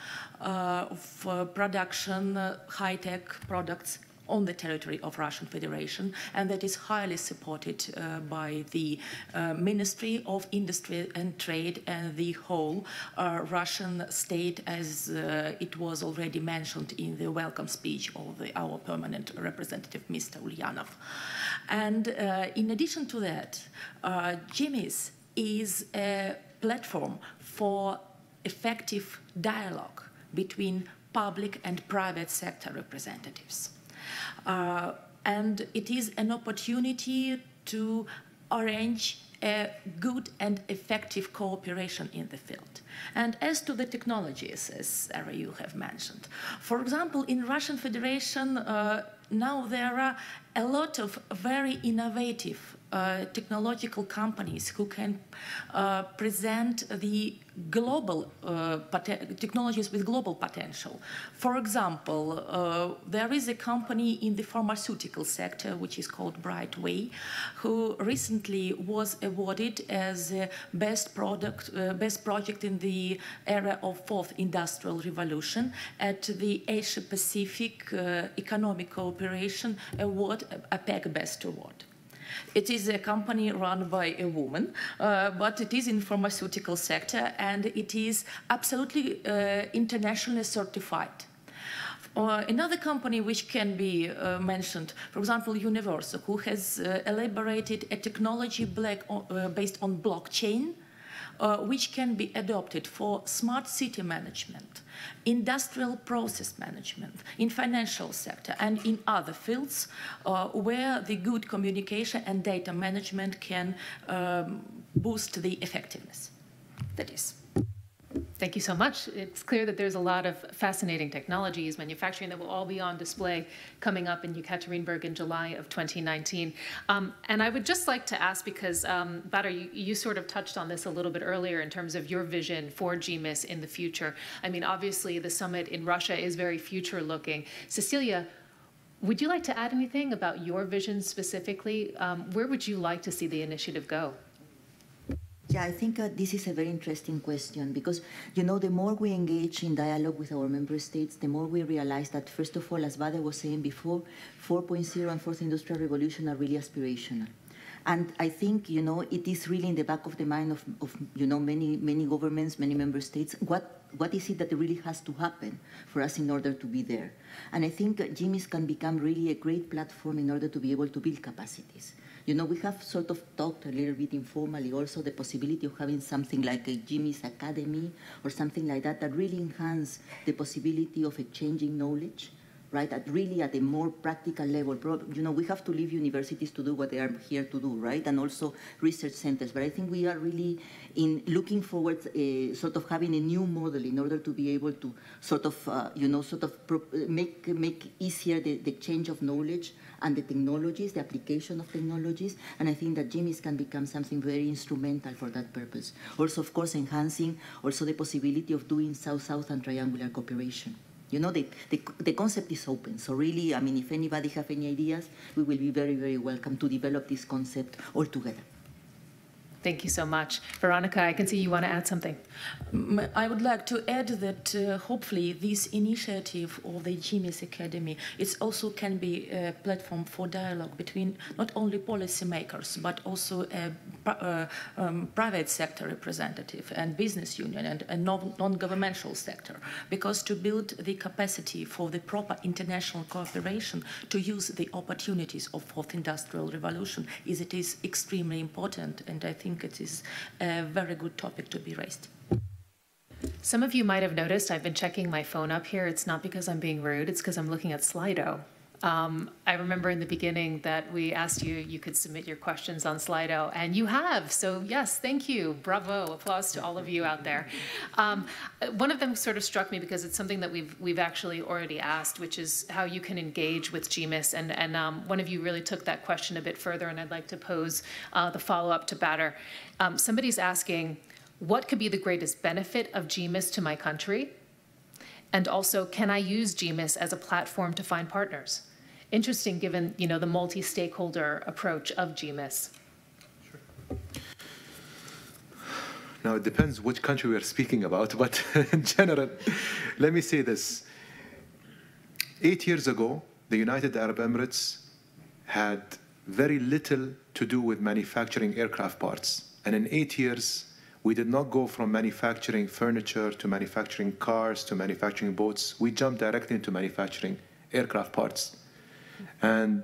of production, high-tech products on the territory of Russian Federation, and that is highly supported by the Ministry of Industry and Trade and the whole Russian state, as it was already mentioned in the welcome speech of our permanent representative, Mr. Ulyanov. And in addition to that, GMIS is a platform for effective dialogue between public and private sector representatives. And it is an opportunity to arrange a good and effective cooperation in the field. And as to the technologies, as Sarah, you have mentioned, for example, in Russian Federation, now there are a lot of very innovative technological companies who can present the global technologies with global potential. For example, there is a company in the pharmaceutical sector which is called Brightway, who recently was awarded as a best project in the era of 4th Industrial Revolution at the Asia Pacific Economic Cooperation Award, APEC Best Award. It is a company run by a woman, but it is in the pharmaceutical sector and it is absolutely internationally certified. Another company which can be mentioned, for example, Universal, who has elaborated a technology based on blockchain, which can be adopted for smart city management, industrial process management, in financial sector, and in other fields where the good communication and data management can boost the effectiveness. That is. Thank you so much. It's clear that there's a lot of fascinating technologies, manufacturing that will all be on display coming up in Yekaterinburg in July of 2019. And I would just like to ask, because Badr, you sort of touched on this a little bit earlier in terms of your vision for GMIS in the future. I mean, obviously the summit in Russia is very future looking. Cecilia, would you like to add anything about your vision specifically? Where would you like to see the initiative go? Yeah, I think this is a very interesting question because, you know, the more we engage in dialogue with our member states, the more we realize that, first of all, as Badr was saying before, 4.0 and 4th Industrial Revolution are really aspirational. And I think, you know, it is really in the back of the mind of you know, many governments, many member states, what is it that really has to happen for us in order to be there? And I think GMIS can become really a great platform in order to be able to build capacities. You know, we have sort of talked a little bit informally also the possibility of having something like a GMIS Academy or something like that that really enhance the possibility of exchanging knowledge right? Really at a more practical level. We have to leave universities to do what they are here to do, right? And also research centers. But I think we are really looking forward, sort of having a new model in order to be able to sort of, make easier the exchange of knowledge and the technologies, the application of technologies. And I think that GMIS can become something very instrumental for that purpose. Also, of course, enhancing also the possibility of doing South-South and triangular cooperation. The concept is open. So really, I mean, if anybody have any ideas, we will be very, very welcome to develop this concept all together. Thank you so much. Veronica, I can see you want to add something. I would like to add that hopefully this initiative of the GMIS Academy, it also can be a platform for dialogue between not only policymakers, but also private sector representative and business union and non-governmental sector. Because to build the capacity for the proper international cooperation to use the opportunities of fourth industrial revolution it is extremely important, and I think it is a very good topic to be raised. Some of you might have noticed I've been checking my phone up here. It's not because I'm being rude, it's because I'm looking at Slido. I remember in the beginning that we asked you could submit your questions on Slido, and you have. So yes, thank you. Bravo. Applause to all of you out there. One of them sort of struck me because it's something that we've actually already asked, which is how you can engage with GMIS. And one of you really took that question a bit further, and I'd like to pose the follow-up to Badr. Somebody's asking, what could be the greatest benefit of GMIS to my country? And also, can I use GMIS as a platform to find partners? Interesting, given the multi-stakeholder approach of GMIS. Sure. Now, it depends which country we are speaking about, but in general, let me say this. 8 years ago, the United Arab Emirates had very little to do with manufacturing aircraft parts. And in 8 years, we did not go from manufacturing furniture to manufacturing cars to manufacturing boats. We jumped directly into manufacturing aircraft parts. And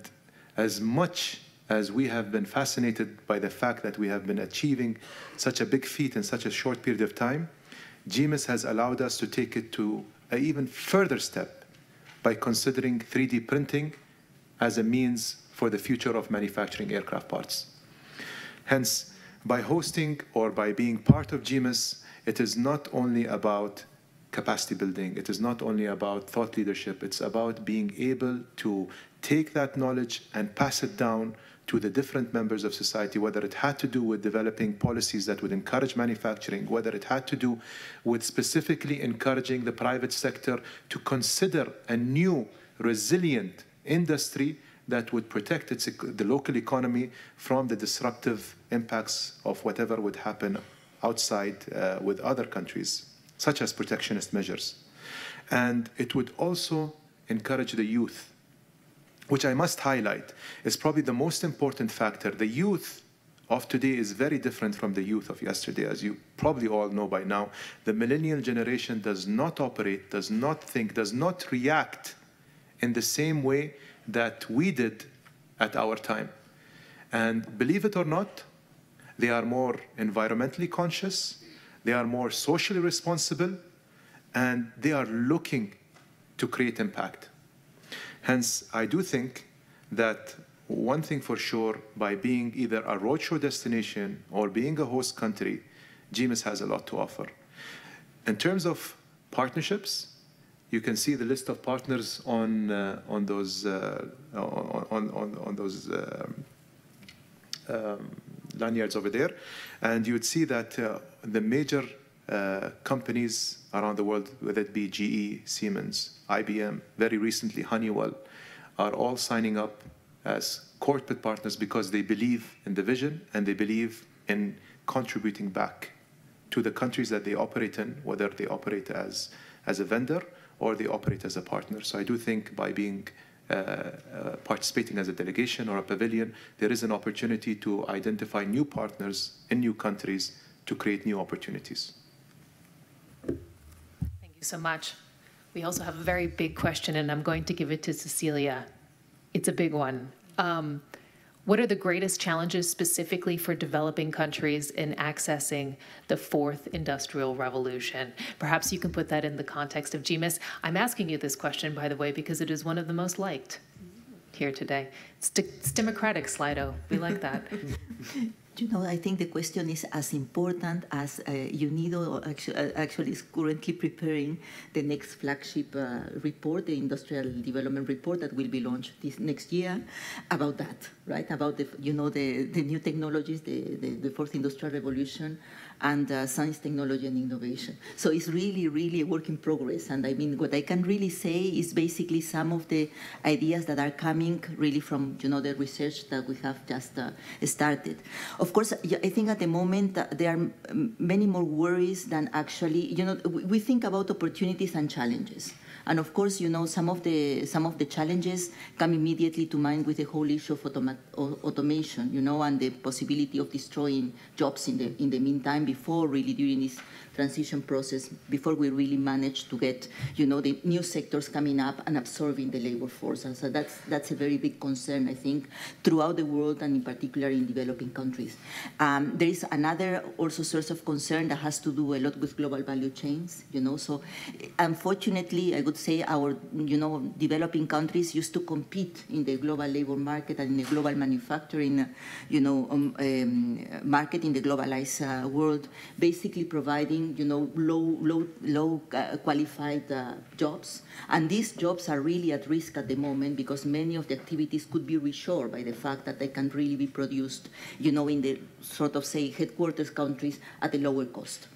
as much as we have been fascinated by the fact that we have been achieving such a big feat in such a short period of time, GMIS has allowed us to take it to an even further step by considering 3D printing as a means for the future of manufacturing aircraft parts. Hence, by hosting or by being part of GMIS, it is not only about capacity building, it is not only about thought leadership, it's about being able to take that knowledge and pass it down to the different members of society, whether it had to do with developing policies that would encourage manufacturing, whether it had to do with specifically encouraging the private sector to consider a new, resilient industry that would protect the local economy from the disruptive impacts of whatever would happen outside with other countries, such as protectionist measures. And it would also encourage the youth, which I must highlight is probably the most important factor. The youth of today is very different from the youth of yesterday. As you probably all know by now, the millennial generation does not operate, does not think, does not react in the same way that we did at our time. And believe it or not, they are more environmentally conscious, they are more socially responsible, and they are looking to create impact. Hence, I do think that one thing for sure, by being either a roadshow destination or being a host country, GMIS has a lot to offer. In terms of partnerships, you can see the list of partners on those lanyards over there, and you would see that the major companies around the world, whether it be GE, Siemens, IBM, very recently Honeywell, are all signing up as corporate partners because they believe in the vision and they believe in contributing back to the countries that they operate in, whether they operate as a vendor or they operate as a partner. So I do think by being participating as a delegation or a pavilion, there is an opportunity to identify new partners in new countries to create new opportunities. Thank you so much. We also have a very big question, and I'm going to give it to Cecilia. It's a big one. What are the greatest challenges specifically for developing countries in accessing the fourth industrial revolution? Perhaps you can put that in the context of GMIS. I'm asking you this question, by the way, because it is one of the most liked here today. It's democratic, Slido. We like that. You know, I think the question is as important as UNIDO actually is currently preparing the next flagship report, the Industrial Development Report that will be launched this next year, about that, right? About the new technologies, the fourth industrial revolution, and science, technology, and innovation. So it's really, really a work in progress. And I mean, what I can really say is basically some of the ideas that are coming really from, the research that we have just started. Of course, I think at the moment there are many more worries than actually, we think about opportunities and challenges. And of course, some of the challenges come immediately to mind with the whole issue of automation, and the possibility of destroying jobs in the meantime, before really during this transition process, before we really manage to get, the new sectors coming up and absorbing the labor force. And so that's a very big concern, I think, throughout the world and in particular in developing countries. There is another also source of concern that has to do a lot with global value chains, So unfortunately, I would say our, developing countries used to compete in the global labor market and in the global manufacturing, market in the globalized world, basically providing, low qualified jobs. And these jobs are really at risk at the moment because many of the activities could be reshored by the fact that they can really be produced, in the sort of, say, headquarters countries at a lower cost.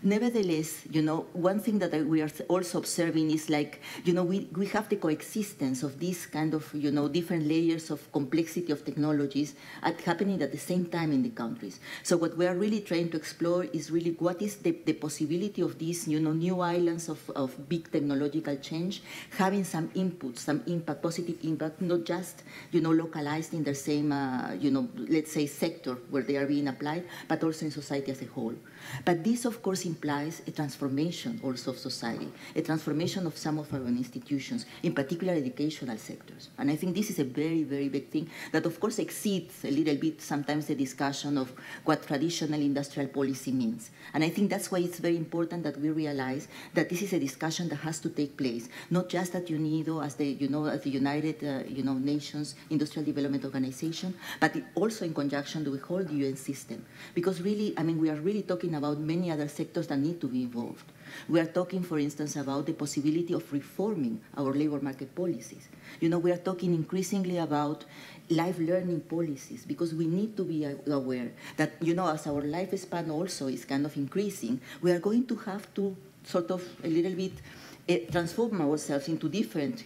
Nevertheless, one thing that we are also observing is like, we have the coexistence of these kind of, different layers of complexity of technologies happening at the same time in the countries. So what we are really trying to explore is really what is the possibility of these, new islands of big technological change having some input, some impact, positive impact, not just, localized in the same, let's say sector where they are being applied, but also in society as a whole. But this, of course, implies a transformation also of society, a transformation of some of our institutions, in particular educational sectors. And I think this is a very, very big thing that, of course, exceeds a little bit sometimes the discussion of what traditional industrial policy means. And I think that's why it's very important that we realize that this is a discussion that has to take place, not just at UNIDO, as the, as the United Nations Industrial Development Organization, but also in conjunction with the whole UN system. Because really, I mean, we are really talking about many other sectors that need to be involved. We are talking, for instance, about the possibility of reforming our labor market policies. We are talking increasingly about life learning policies because we need to be aware that, as our lifespan also is kind of increasing, we are going to have to sort of a little bit transform ourselves into different,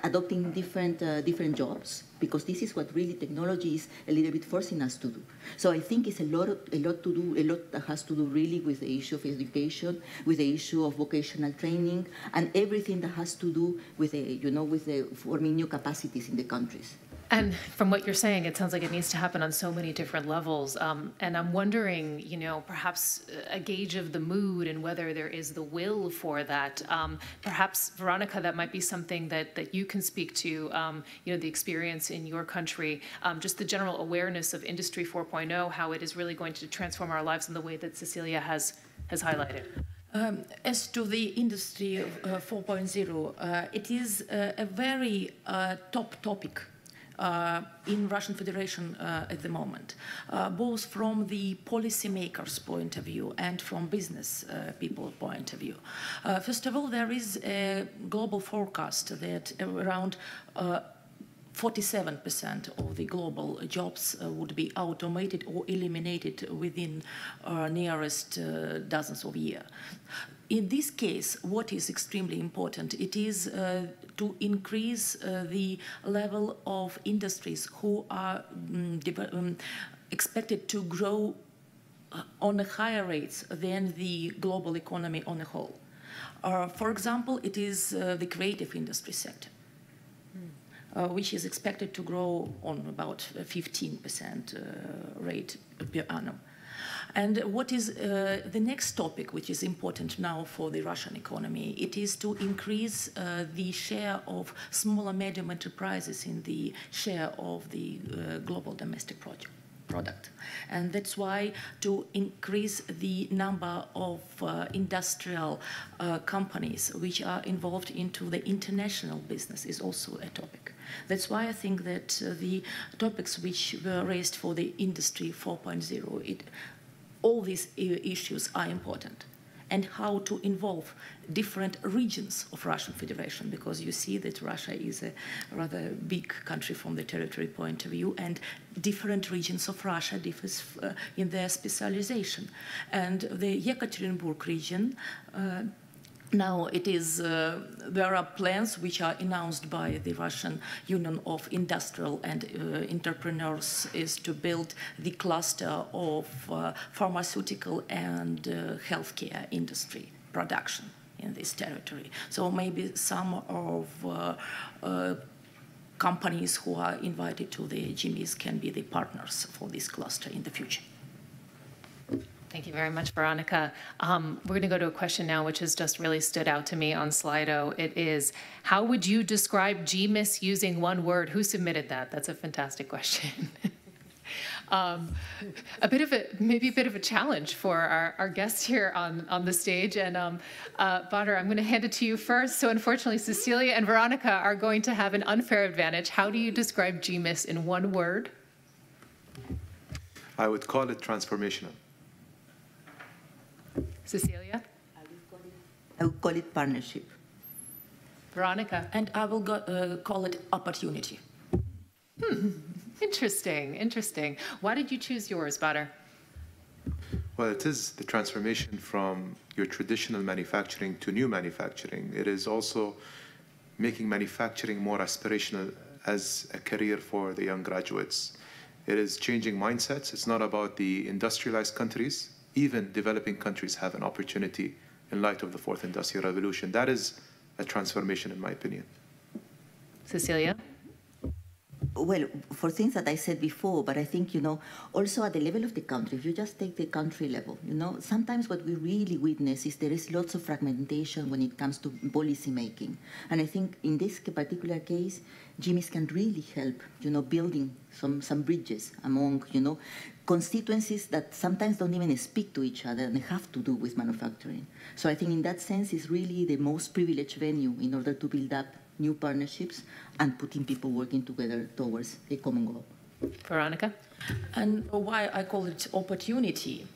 adopting different jobs, because this is what really technology is a little bit forcing us to do. So I think it's a lot to do, a lot that has to do really with the issue of education, with the issue of vocational training, and everything that has to do with with the forming new capacities in the countries. And from what you're saying, it sounds like it needs to happen on so many different levels. And I'm wondering, perhaps a gauge of the mood and whether there is the will for that. Perhaps, Veronica, that might be something that you can speak to, the experience in your country, just the general awareness of Industry 4.0, how it is really going to transform our lives in the way that Cecilia has highlighted. As to the Industry 4.0, it is a very top topic in Russian Federation at the moment, both from the policymakers' point of view and from business people point of view. First of all, there is a global forecast that around 47% of the global jobs would be automated or eliminated within nearest dozens of years. In this case, what is extremely important, it is to increase the level of industries who are expected to grow on a higher rates than the global economy on a whole. For example, it is the creative industry sector, which is expected to grow on about 15% rate per annum. And what is the next topic which is important now for the Russian economy? It is to increase the share of small and medium enterprises in the share of the global domestic product. And that's why to increase the number of industrial companies which are involved into the international business is also a topic. That's why I think that the topics which were raised for the Industry 4.0, all these issues are important. And how to involve different regions of Russian Federation, because you see that Russia is a rather big country from the territory point of view, and different regions of Russia differ in their specialization. And the Yekaterinburg region, now it is, there are plans which are announced by the Russian Union of Industrial and Entrepreneurs is to build the cluster of pharmaceutical and healthcare industry production in this territory. So maybe some of companies who are invited to the GMIS can be the partners for this cluster in the future. Thank you very much, Veronica. We're going to go to a question now which has just really stood out to me on Slido. It is, how would you describe GMIS using one word? Who submitted that? That's a fantastic question. Maybe a bit of a challenge for our guests here on the stage. And Badr, I'm going to hand it to you first. So unfortunately, Cecilia and Veronica are going to have an unfair advantage. How do you describe GMIS in one word? I would call it transformational. Cecilia? I would call it partnership. Veronica? And I will call it opportunity. Interesting, interesting. Why did you choose yours, Badr? Well, it is the transformation from your traditional manufacturing to new manufacturing. It is also making manufacturing more aspirational as a career for the young graduates. It is changing mindsets. It's not about the industrialized countries. Even developing countries have an opportunity in light of the fourth industrial revolution. That is a transformation, in my opinion. Cecilia? Well, for things that I said before, but I think, also at the level of the country, if you just take the country level, sometimes what we really witness is there is lots of fragmentation when it comes to policy making. And I think in this particular case, GMIS can really help, building some bridges among, constituencies that sometimes don't even speak to each other and they have to do with manufacturing. So I think in that sense, it's really the most privileged venue in order to build up new partnerships and putting people working together towards a common goal. Veronica? And why I call it opportunity?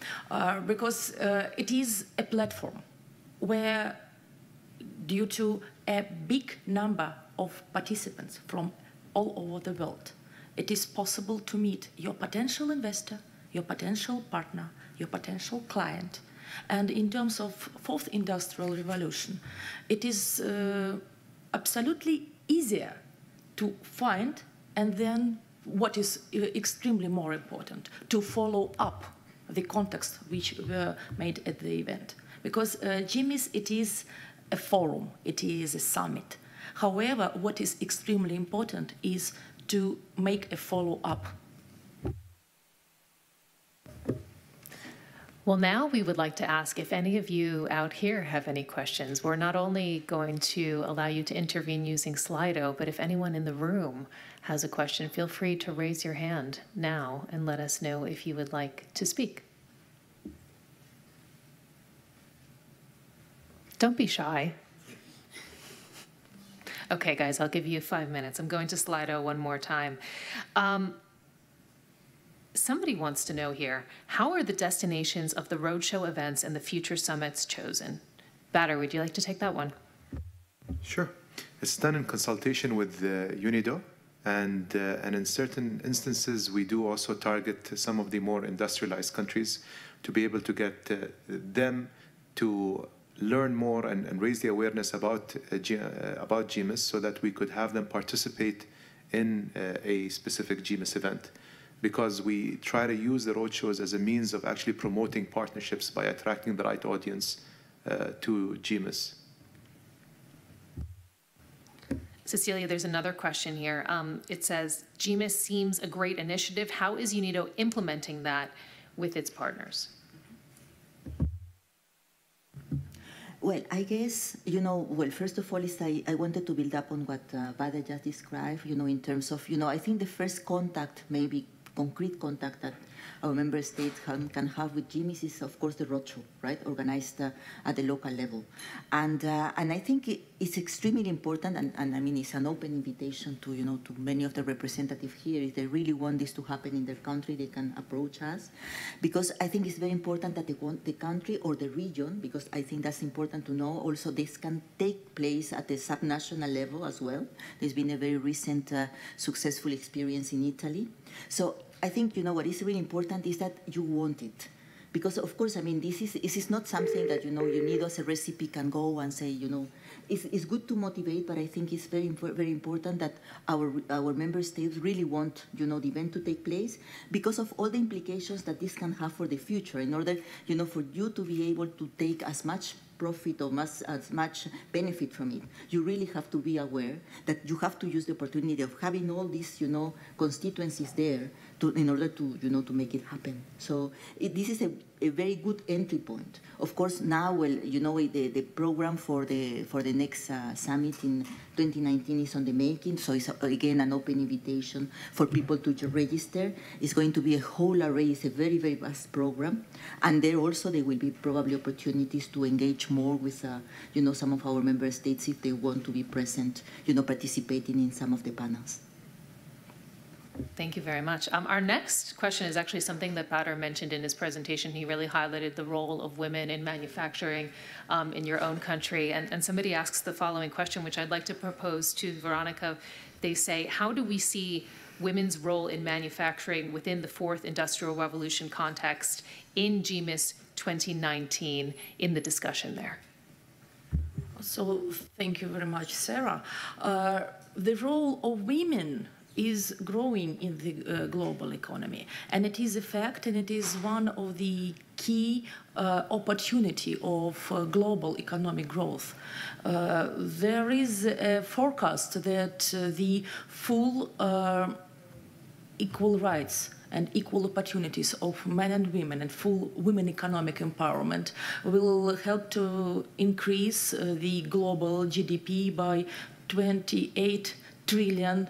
Because it is a platform where, due to a big number of participants from all over the world, it is possible to meet your potential investor, your potential partner, your potential client. And in terms of fourth industrial revolution, it is absolutely easier to find, and then what is extremely more important, to follow up the contacts which were made at the event. Because GMIS, it is a forum, it is a summit. However, what is extremely important is to make a follow-up. Well, now we would like to ask if any of you out here have any questions. We're not only going to allow you to intervene using Slido, but if anyone in the room has a question, feel free to raise your hand now and let us know if you would like to speak. Don't be shy. Okay, guys, I'll give you 5 minutes. I'm going to Slido one more time. Somebody wants to know here, how are the destinations of the roadshow events and the future summits chosen? Badr, would you like to take that one? Sure. It's done in consultation with UNIDO, and in certain instances, we do also target some of the more industrialized countries to be able to get them to learn more and raise the awareness about GMIS so that we could have them participate in a specific GMIS event. Because we try to use the roadshows as a means of actually promoting partnerships by attracting the right audience to GMIS. Cecilia, there's another question here. It says, GMIS seems a great initiative. How is UNIDO implementing that with its partners? Well, I guess, well, first of all, I wanted to build up on what Bada just described, in terms of, I think the first contact, maybe concrete contact that our member states can have with GMIS is, of course, the roadshow, right, organized at the local level. And I think it's extremely important, and I mean, it's an open invitation to, to many of the representatives here. If they really want this to happen in their country, they can approach us. Because I think it's very important that the country or the region, because I think that's important to know, also this can take place at the subnational level as well. There's been a very recent successful experience in Italy. So I think, what is really important is that you want it. Because, of course, I mean, this is not something that, UNIDO as a recipe can go and say, it's good to motivate, but I think it's very, very important that our member states really want, the event to take place because of all the implications that this can have for the future in order, for you to be able to take as much profit or as much benefit from it. You really have to be aware that you have to use the opportunity of having all these, constituencies there in order to, to make it happen. So this is a very good entry point. Of course, now, well, the program for the next summit in 2019 is on the making. So it's again an open invitation for people to register. It's going to be a whole array. It's a very, very vast program, and there will be probably opportunities to engage more with, some of our member states if they want to be present, participating in some of the panels. Thank you very much. Our next question is actually something that Badr mentioned in his presentation. He really highlighted the role of women in manufacturing in your own country. And somebody asks the following question, which I'd like to propose to Veronica. They say, how do we see women's role in manufacturing within the fourth industrial revolution context in GMIS 2019 in the discussion there? So thank you very much, Sarah. The role of women is growing in the global economy, and it is a fact, and it is one of the key opportunity of global economic growth. There is a forecast that the full equal rights and equal opportunities of men and women and full women economic empowerment will help to increase the global GDP by $28 trillion.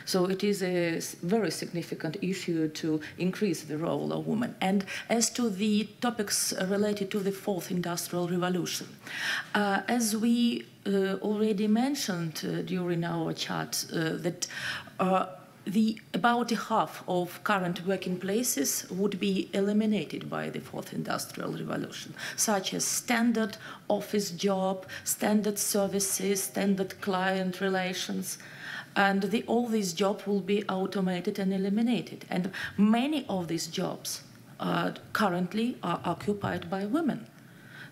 So it is a very significant issue to increase the role of women. And as to the topics related to the fourth industrial revolution, as we already mentioned during our chat, that about half of current working places would be eliminated by the fourth industrial revolution, such as standard office job, standard services, standard client relations. And all these jobs will be automated and eliminated. And many of these jobs currently are occupied by women.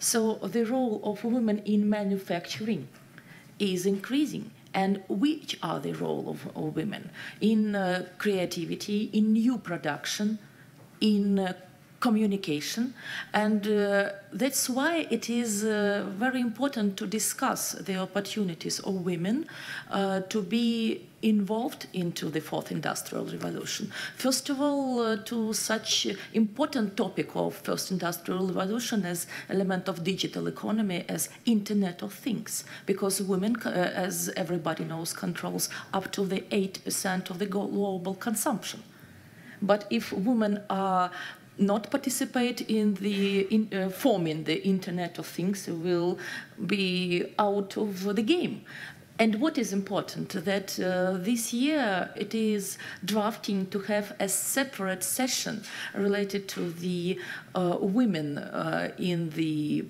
So the role of women in manufacturing is increasing. And which are the role of women? In creativity, in new production, in communication. And that's why it is very important to discuss the opportunities of women to be involved into the fourth industrial revolution. First of all, to such important topic of first industrial revolution as element of digital economy as Internet of Things, because women, as everybody knows, controls up to the 8% of the global consumption. But if women are not participate in forming the Internet of Things, will be out of the game. And what is important, that this year it is drafting to have a separate session related to the women in the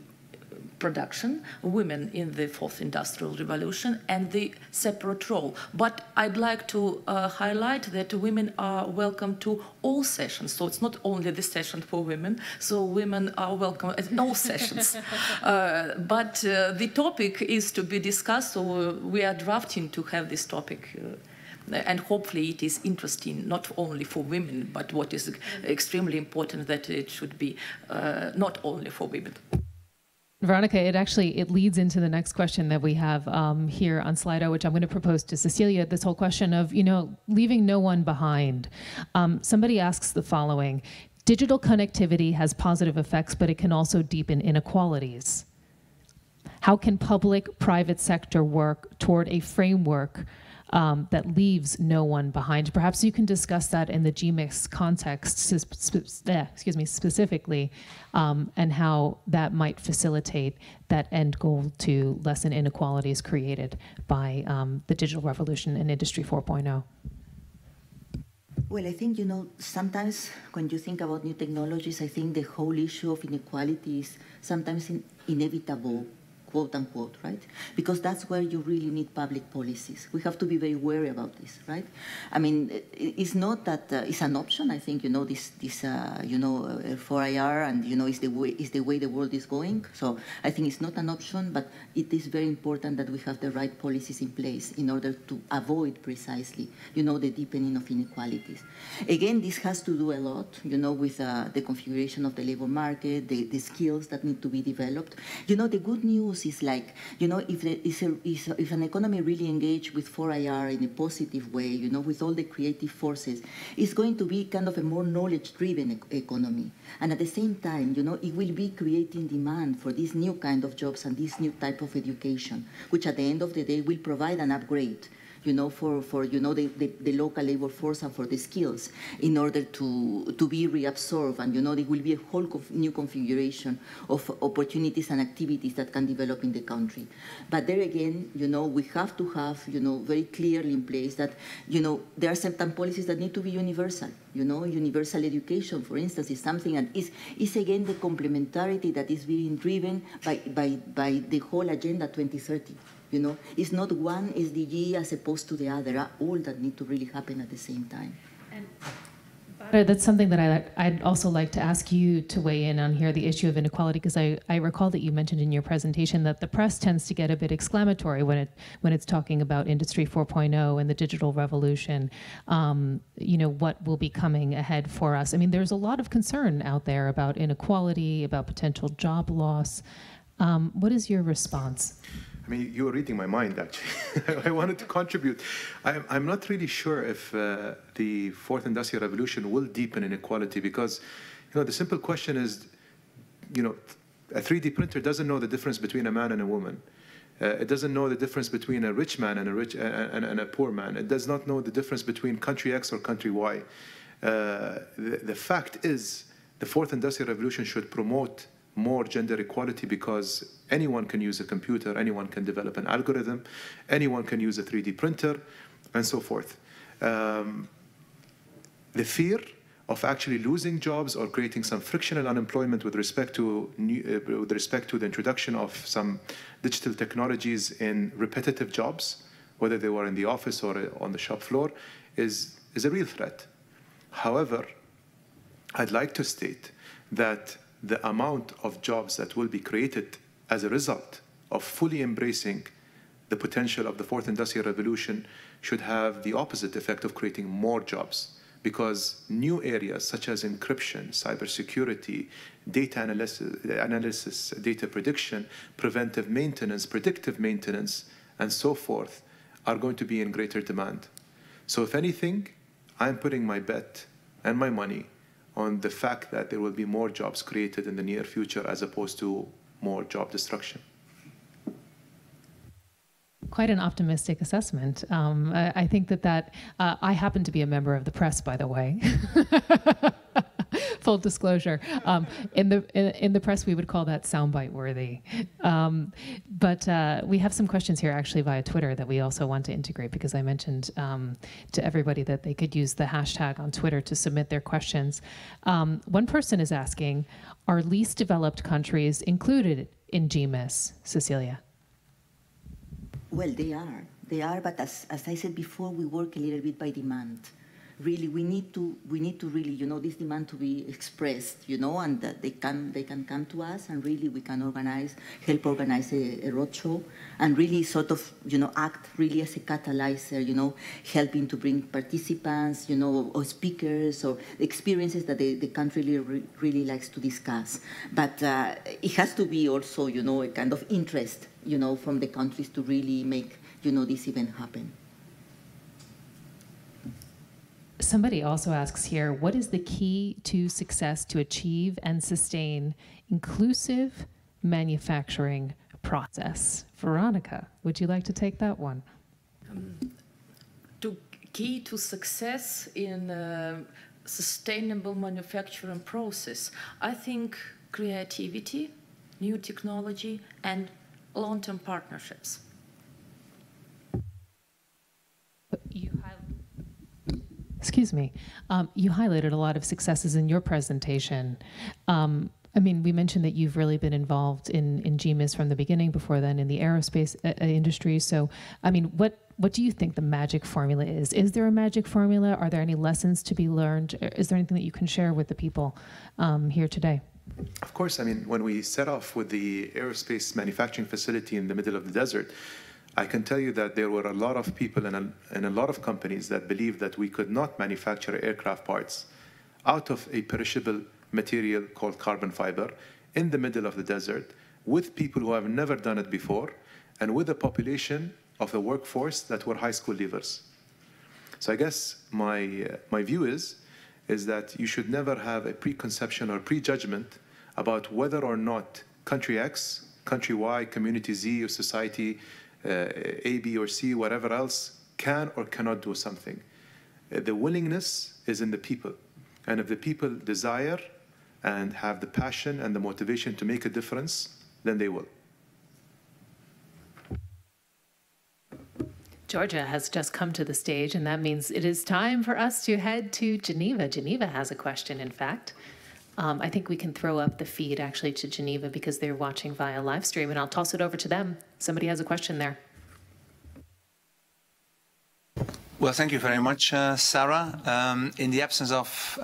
production, women in the fourth industrial revolution, and the separate role. But I'd like to highlight that women are welcome to all sessions. So it's not only the session for women, so women are welcome at all sessions. But the topic is to be discussed, so we are drafting to have this topic. And hopefully it is interesting not only for women, but what is extremely important, that it should be not only for women. Veronica, it leads into the next question that we have here on Slido, which I'm going to propose to Cecilia, this whole question of, leaving no one behind. Somebody asks the following: digital connectivity has positive effects, but it can also deepen inequalities. How can public-private sector work toward a framework that leaves no one behind? Perhaps you can discuss that in the GMIS context, specifically, and how that might facilitate that end goal to lessen inequalities created by the digital revolution and Industry 4.0. Well, I think, sometimes when you think about new technologies, I think the whole issue of inequality is sometimes inevitable, quote unquote, right? Because that's where you really need public policies. We have to be very wary about this, right? I mean, it's not that it's an option. I think this 4IR and is the way the world is going. So I think it's not an option, but it is very important that we have the right policies in place in order to avoid precisely the deepening of inequalities. Again, this has to do a lot with the configuration of the labor market, the skills that need to be developed. The good news is like, if an economy really engaged with 4IR in a positive way, with all the creative forces, it's going to be kind of a more knowledge-driven economy. And at the same time, it will be creating demand for this new kind of jobs and this new type of education, which at the end of the day will provide an upgrade for the local labor force and for the skills in order to be reabsorbed. And, there will be a whole new configuration of opportunities and activities that can develop in the country. But there again, we have to have, very clearly in place that, there are certain policies that need to be universal. Universal education, for instance, is something that is again the complementarity that is being driven by the whole Agenda 2030. It's not one SDG as opposed to the other, all that need to really happen at the same time. That's something that I'd also like to ask you to weigh in on here, the issue of inequality, because I recall that you mentioned in your presentation that the press tends to get a bit exclamatory when it's talking about Industry 4.0 and the digital revolution, what will be coming ahead for us. I mean, there's a lot of concern out there about inequality, about potential job loss. What is your response? I mean, you were reading my mind, actually. I wanted to contribute. I'm not really sure if the fourth industrial revolution will deepen inequality because, the simple question is, a 3D printer doesn't know the difference between a man and a woman. It doesn't know the difference between a rich man and a poor man. It does not know the difference between country X or country Y. The fact is, the fourth industrial revolution should promote more gender equality because anyone can use a computer, anyone can develop an algorithm, anyone can use a 3D printer, and so forth. The fear of actually losing jobs or creating some frictional unemployment with respect to the introduction of some digital technologies in repetitive jobs, whether they were in the office or on the shop floor, is a real threat. However, I'd like to state that the amount of jobs that will be created as a result of fully embracing the potential of the fourth industrial revolution should have the opposite effect of creating more jobs, because new areas such as encryption, cybersecurity, data analysis, data prediction, preventive maintenance, predictive maintenance, and so forth are going to be in greater demand. So if anything, I'm putting my bet and my money on the fact that there will be more jobs created in the near future as opposed to more job destruction. Quite an optimistic assessment. I think that I happen to be a member of the press, by the way. Full disclosure. In the press, we would call that soundbite worthy. But we have some questions here actually via Twitter that we also want to integrate, because I mentioned to everybody that they could use the hashtag on Twitter to submit their questions. One person is asking, are least developed countries included in GMIS, Cecilia? Well, they are, but as I said before, we work a little bit by demand. Really, we need to really, this demand to be expressed, and that they can come to us, and really we can help organize a roadshow, and really sort of, act really as a catalyzer, helping to bring participants, or speakers, or experiences that the country really likes to discuss. But it has to be also, a kind of interest, from the countries to really make, this event happen. Somebody also asks here, what is the key to success to achieve and sustain inclusive, manufacturing process. Veronica, would you like to take that one? Key to success in sustainable manufacturing process, I think creativity, new technology, and long-term partnerships. Excuse me. You highlighted a lot of successes in your presentation. I mean, we mentioned that you've really been involved in GMIS from the beginning, before then in the aerospace industry. So, I mean, what do you think the magic formula is? Is there a magic formula? Are there any lessons to be learned? Is there anything that you can share with the people here today? Of course. I mean, when we set off with the aerospace manufacturing facility in the middle of the desert, I can tell you that there were a lot of people and a lot of companies that believed that we could not manufacture aircraft parts out of a perishable material called carbon fiber in the middle of the desert with people who have never done it before and with a population of the workforce that were high school leavers. So I guess my view is that you should never have a preconception or prejudgment about whether or not country X, country Y, community Z, or society A, B, or C, whatever else, can or cannot do something. The willingness is in the people. And if the people desire and have the passion and the motivation to make a difference, then they will. Georgia has just come to the stage, and that means it is time for us to head to Geneva. Geneva has a question, in fact. I think we can throw up the feed, actually, to Geneva because they're watching via live stream, and I'll toss it over to them. Somebody has a question there. Well, thank you very much, Sarah. In the absence of...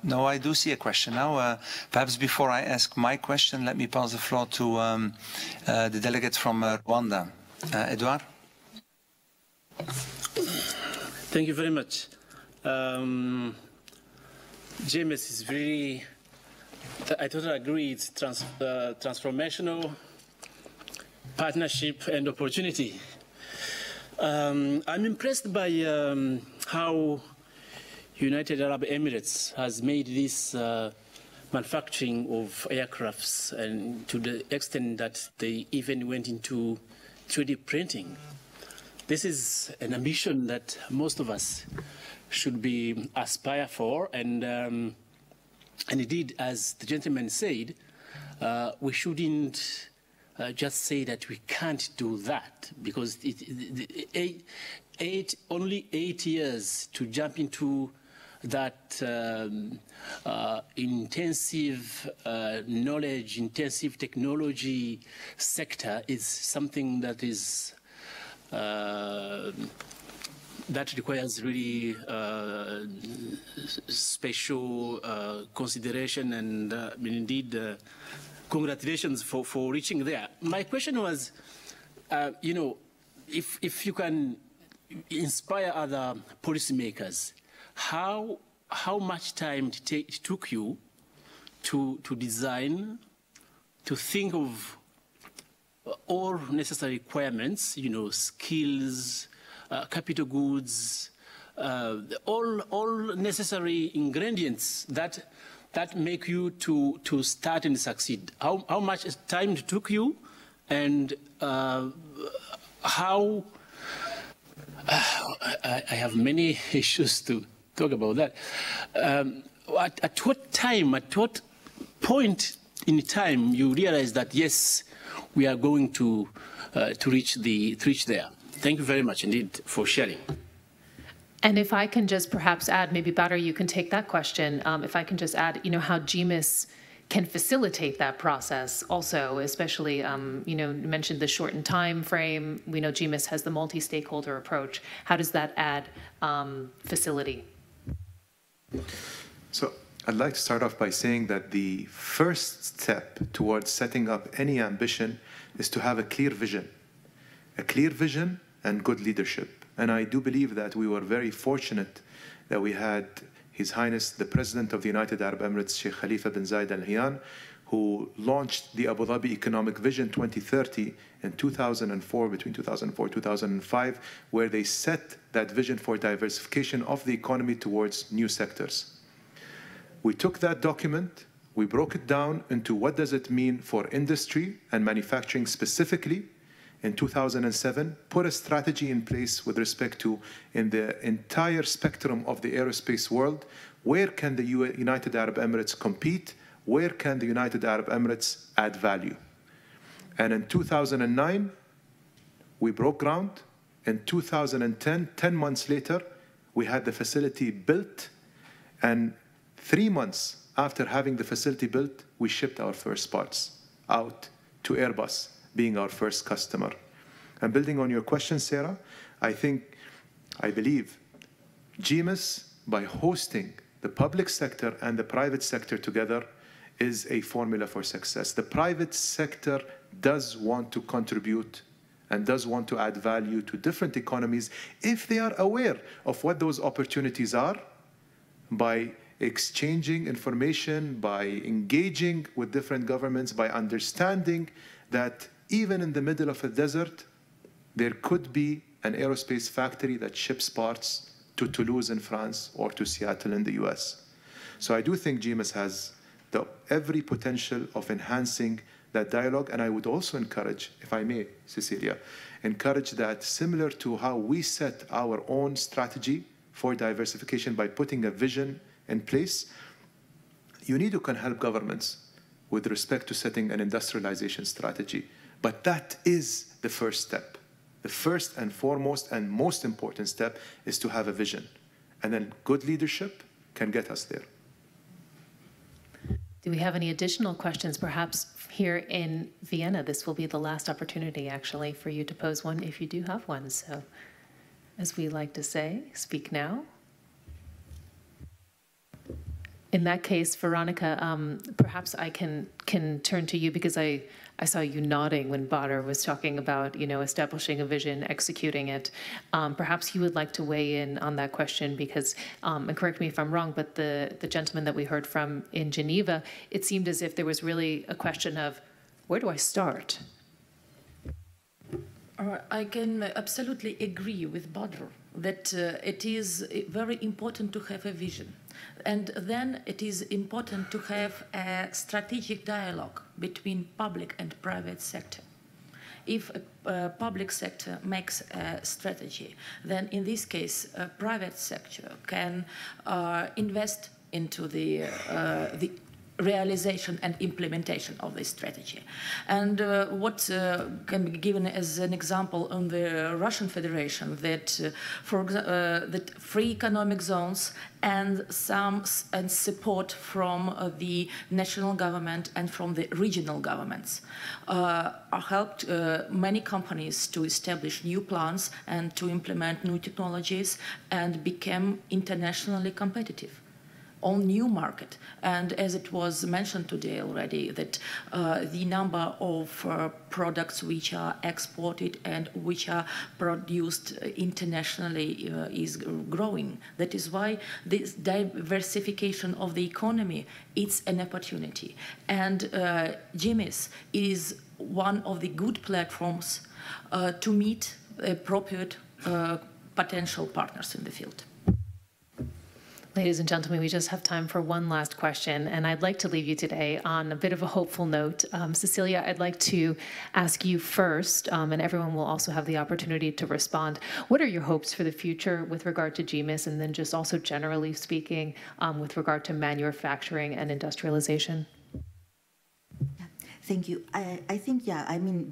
no, I do see a question now. Perhaps before I ask my question, let me pass the floor to the delegate from Rwanda. Edouard? Thank you very much. GMIS is really, I totally agree, it's transformational partnership and opportunity. I'm impressed by how United Arab Emirates has made this manufacturing of aircrafts, and to the extent that they even went into 3D printing. This is an ambition that most of us should be aspire for, and indeed, as the gentleman said, we shouldn't just say that we can't do that, because only 8 years to jump into that intensive knowledge, intensive technology sector is something that is that requires really special consideration, and indeed congratulations for reaching there. My question was, you know, if you can inspire other policymakers, how much time it took you to design, to think of all necessary requirements, you know, skills, capital goods, all necessary ingredients that make you to start and succeed. How much time it took you, and how I have many issues to talk about that. At what time, at what point in time you realize that yes, we are going to reach there? Thank you very much indeed for sharing. And if I can just perhaps add, maybe Badr, you can take that question. If I can just add, you know, how GMIS can facilitate that process also, especially, you know, you mentioned the shortened time frame. We know GMIS has the multi-stakeholder approach. How does that add facility? So I'd like to start off by saying that the first step towards setting up any ambition is to have a clear vision and good leadership. And I do believe that we were very fortunate that we had His Highness, the President of the United Arab Emirates, Sheikh Khalifa bin Zayed Al Nahyan, who launched the Abu Dhabi Economic Vision 2030 in 2004, between 2004 and 2005, where they set that vision for diversification of the economy towards new sectors. We took that document, We broke it down into what does it mean for industry and manufacturing specifically in 2007, put a strategy in place with respect to, in the entire spectrum of the aerospace world, where can the United Arab Emirates compete? Where can the United Arab Emirates add value? And in 2009, we broke ground. In 2010, 10 months later, we had the facility built. And 3 months after having the facility built, we shipped our first parts out to Airbus, being our first customer. And building on your question, Sarah, I believe GMIS, by hosting the public sector and the private sector together, is a formula for success. The private sector does want to contribute and does want to add value to different economies if they are aware of what those opportunities are, by exchanging information, by engaging with different governments, by understanding that even in the middle of a desert, there could be an aerospace factory that ships parts to Toulouse in France or to Seattle in the US. So I do think GMIS has every potential of enhancing that dialogue. And I would also encourage, if I may, Cecilia, encourage that similar to how we set our own strategy for diversification by putting a vision in place, UNIDO can help governments with respect to setting an industrialization strategy. But that is the first step. The first and foremost and most important step is to have a vision. And then good leadership can get us there. Do we have any additional questions? Perhaps here in Vienna, this will be the last opportunity, actually, for you to pose one if you do have one. So, as we like to say, speak now. In that case, Veronica, perhaps I can turn to you, because I saw you nodding when Badr was talking about, establishing a vision, executing it. Perhaps you would like to weigh in on that question, because, and correct me if I'm wrong, but the gentleman that we heard from in Geneva, it seemed as if there was really a question of, where do I start? I can absolutely agree with Badr that it is very important to have a vision. And then it is important to have a strategic dialogue between public and private sector. If a public sector makes a strategy, then in this case, a private sector can invest into the realization and implementation of this strategy. And what can be given as an example on the Russian Federation, that that free economic zones and support from the national government and from the regional governments helped many companies to establish new plans and to implement new technologies and become internationally competitive on new market. And as it was mentioned today already, that the number of products which are exported and which are produced internationally is growing. That is why this diversification of the economy is an opportunity. And GMIS is one of the good platforms to meet appropriate potential partners in the field. Ladies and gentlemen, we just have time for one last question, and I'd like to leave you today on a bit of a hopeful note. Cecilia, I'd like to ask you first, and everyone will also have the opportunity to respond. What are your hopes for the future with regard to GMIS, and then just also generally speaking with regard to manufacturing and industrialization? Thank you. I think,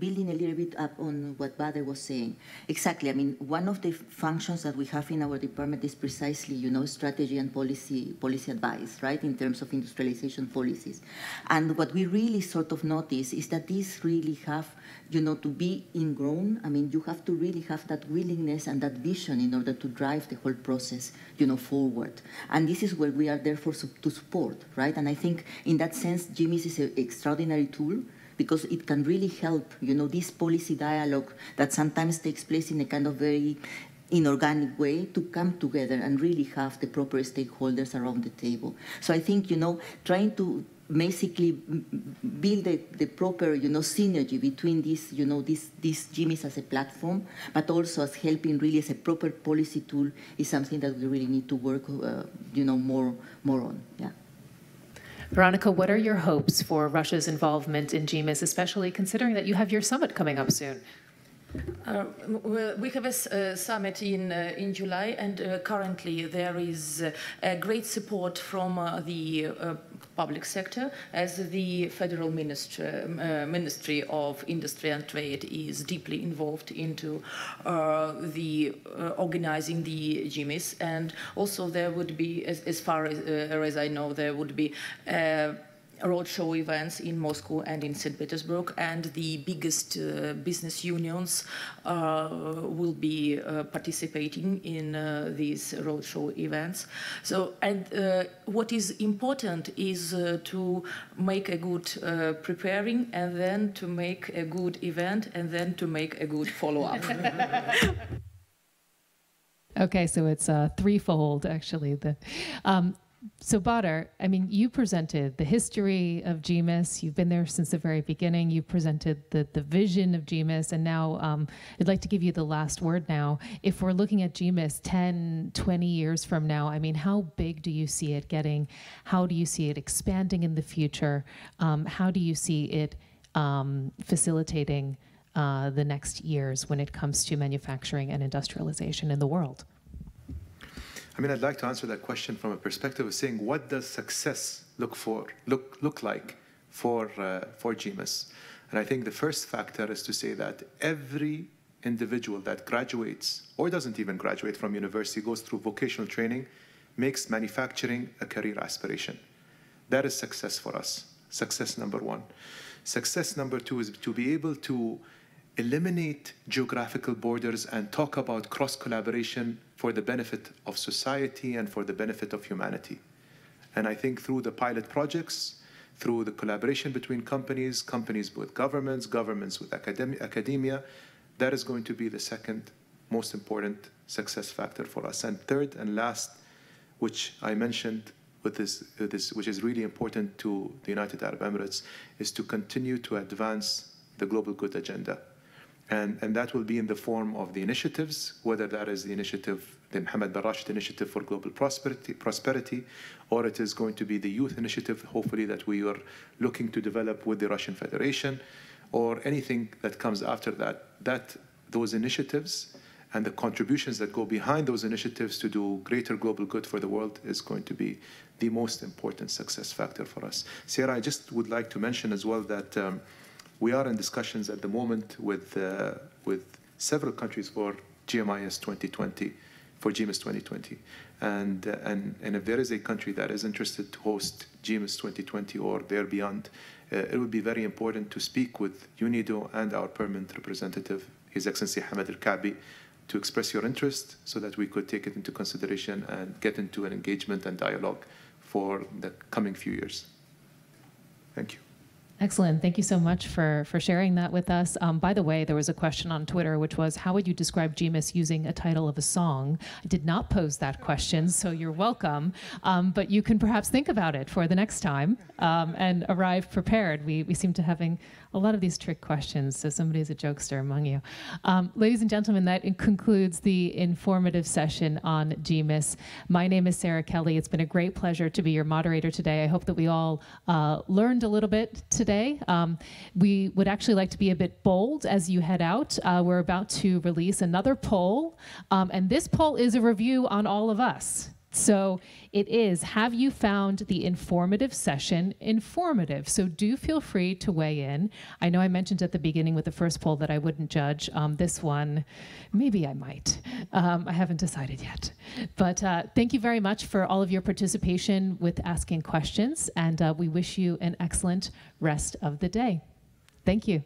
building a little bit up on what Badr was saying. Exactly. One of the functions that we have in our department is precisely, strategy and policy advice, right, in terms of industrialization policies. And what we really sort of notice is that these really have, to be ingrown. You have to really have that willingness and that vision in order to drive the whole process, forward. And this is where we are there to support, right? And I think in that sense, GMIS is an extraordinary tool, because it can really help, this policy dialogue that sometimes takes place in a kind of very inorganic way to come together and really have the proper stakeholders around the table. So I think, trying to basically build the proper, synergy between this, this GMIS as a platform, but also as helping really as a proper policy tool is something that we really need to work, more on. Yeah. Veronica, what are your hopes for Russia's involvement in GMIS, especially considering that you have your summit coming up soon? We have a summit in July, and currently there is great support from the public sector, as the Federal Ministry of Industry and Trade is deeply involved into organizing the GMIS, and also there would be, as far as I know, there would be roadshow events in Moscow and in St. Petersburg, and the biggest business unions will be participating in these roadshow events. So, and what is important is to make a good preparing, and then to make a good event, and then to make a good follow-up. Okay, so it's threefold, actually. So Badr, I mean, you presented the history of GMIS. You've been there since the very beginning. You presented the vision of GMIS, and now I'd like to give you the last word now. If we're looking at GMIS 10, 20 years from now, I mean, how big do you see it getting? How do you see it expanding in the future? How do you see it facilitating the next years when it comes to manufacturing and industrialization in the world? I mean, I'd like to answer that question from a perspective of saying, what does success look like for GMIS? And I think the first factor is to say that every individual that graduates or doesn't even graduate from university, goes through vocational training, makes manufacturing a career aspiration. That is success for us. Success number one. Success number two is to be able to eliminate geographical borders and talk about cross-collaboration for the benefit of society and for the benefit of humanity. And I think through the pilot projects, through the collaboration between companies, companies with governments, governments with academia, that is going to be the second most important success factor for us. And third and last, which I mentioned with this, which is really important to the United Arab Emirates, is to continue to advance the global good agenda. And that will be in the form of the initiatives, whether that is the initiative, the Mohammed bin Rashid Initiative for Global Prosperity, or it is going to be the youth initiative, hopefully, that we are looking to develop with the Russian Federation, or anything that comes after that, those initiatives and the contributions that go behind those initiatives to do greater global good for the world is going to be the most important success factor for us. Sarah, I just would like to mention as well that we are in discussions at the moment with several countries for GMIS 2020, for GMIS 2020. And if there is a country that is interested to host GMIS 2020 or there beyond, it would be very important to speak with UNIDO and our permanent representative, His Excellency Hamad Al-Ka'bi, to express your interest so that we could take it into consideration and get into an engagement and dialogue for the coming few years. Thank you. Excellent. Thank you so much for sharing that with us. By the way, there was a question on Twitter, which was, how would you describe GMIS using a title of a song? I did not pose that question, so you're welcome. But you can perhaps think about it for the next time and arrive prepared. We seem to having a lot of these trick questions, so somebody's a jokester among you. Ladies and gentlemen, that concludes the informative session on GMIS. My name is Sarah Kelly. It's been a great pleasure to be your moderator today. I hope that we all learned a little bit today. We would actually like to be a bit bold as you head out. We're about to release another poll, and this poll is a review on all of us. So it is, have you found the informative session informative? So do feel free to weigh in. I know I mentioned at the beginning with the first poll that I wouldn't judge. This one, maybe I might. I haven't decided yet. But thank you very much for all of your participation with asking questions, and we wish you an excellent rest of the day. Thank you.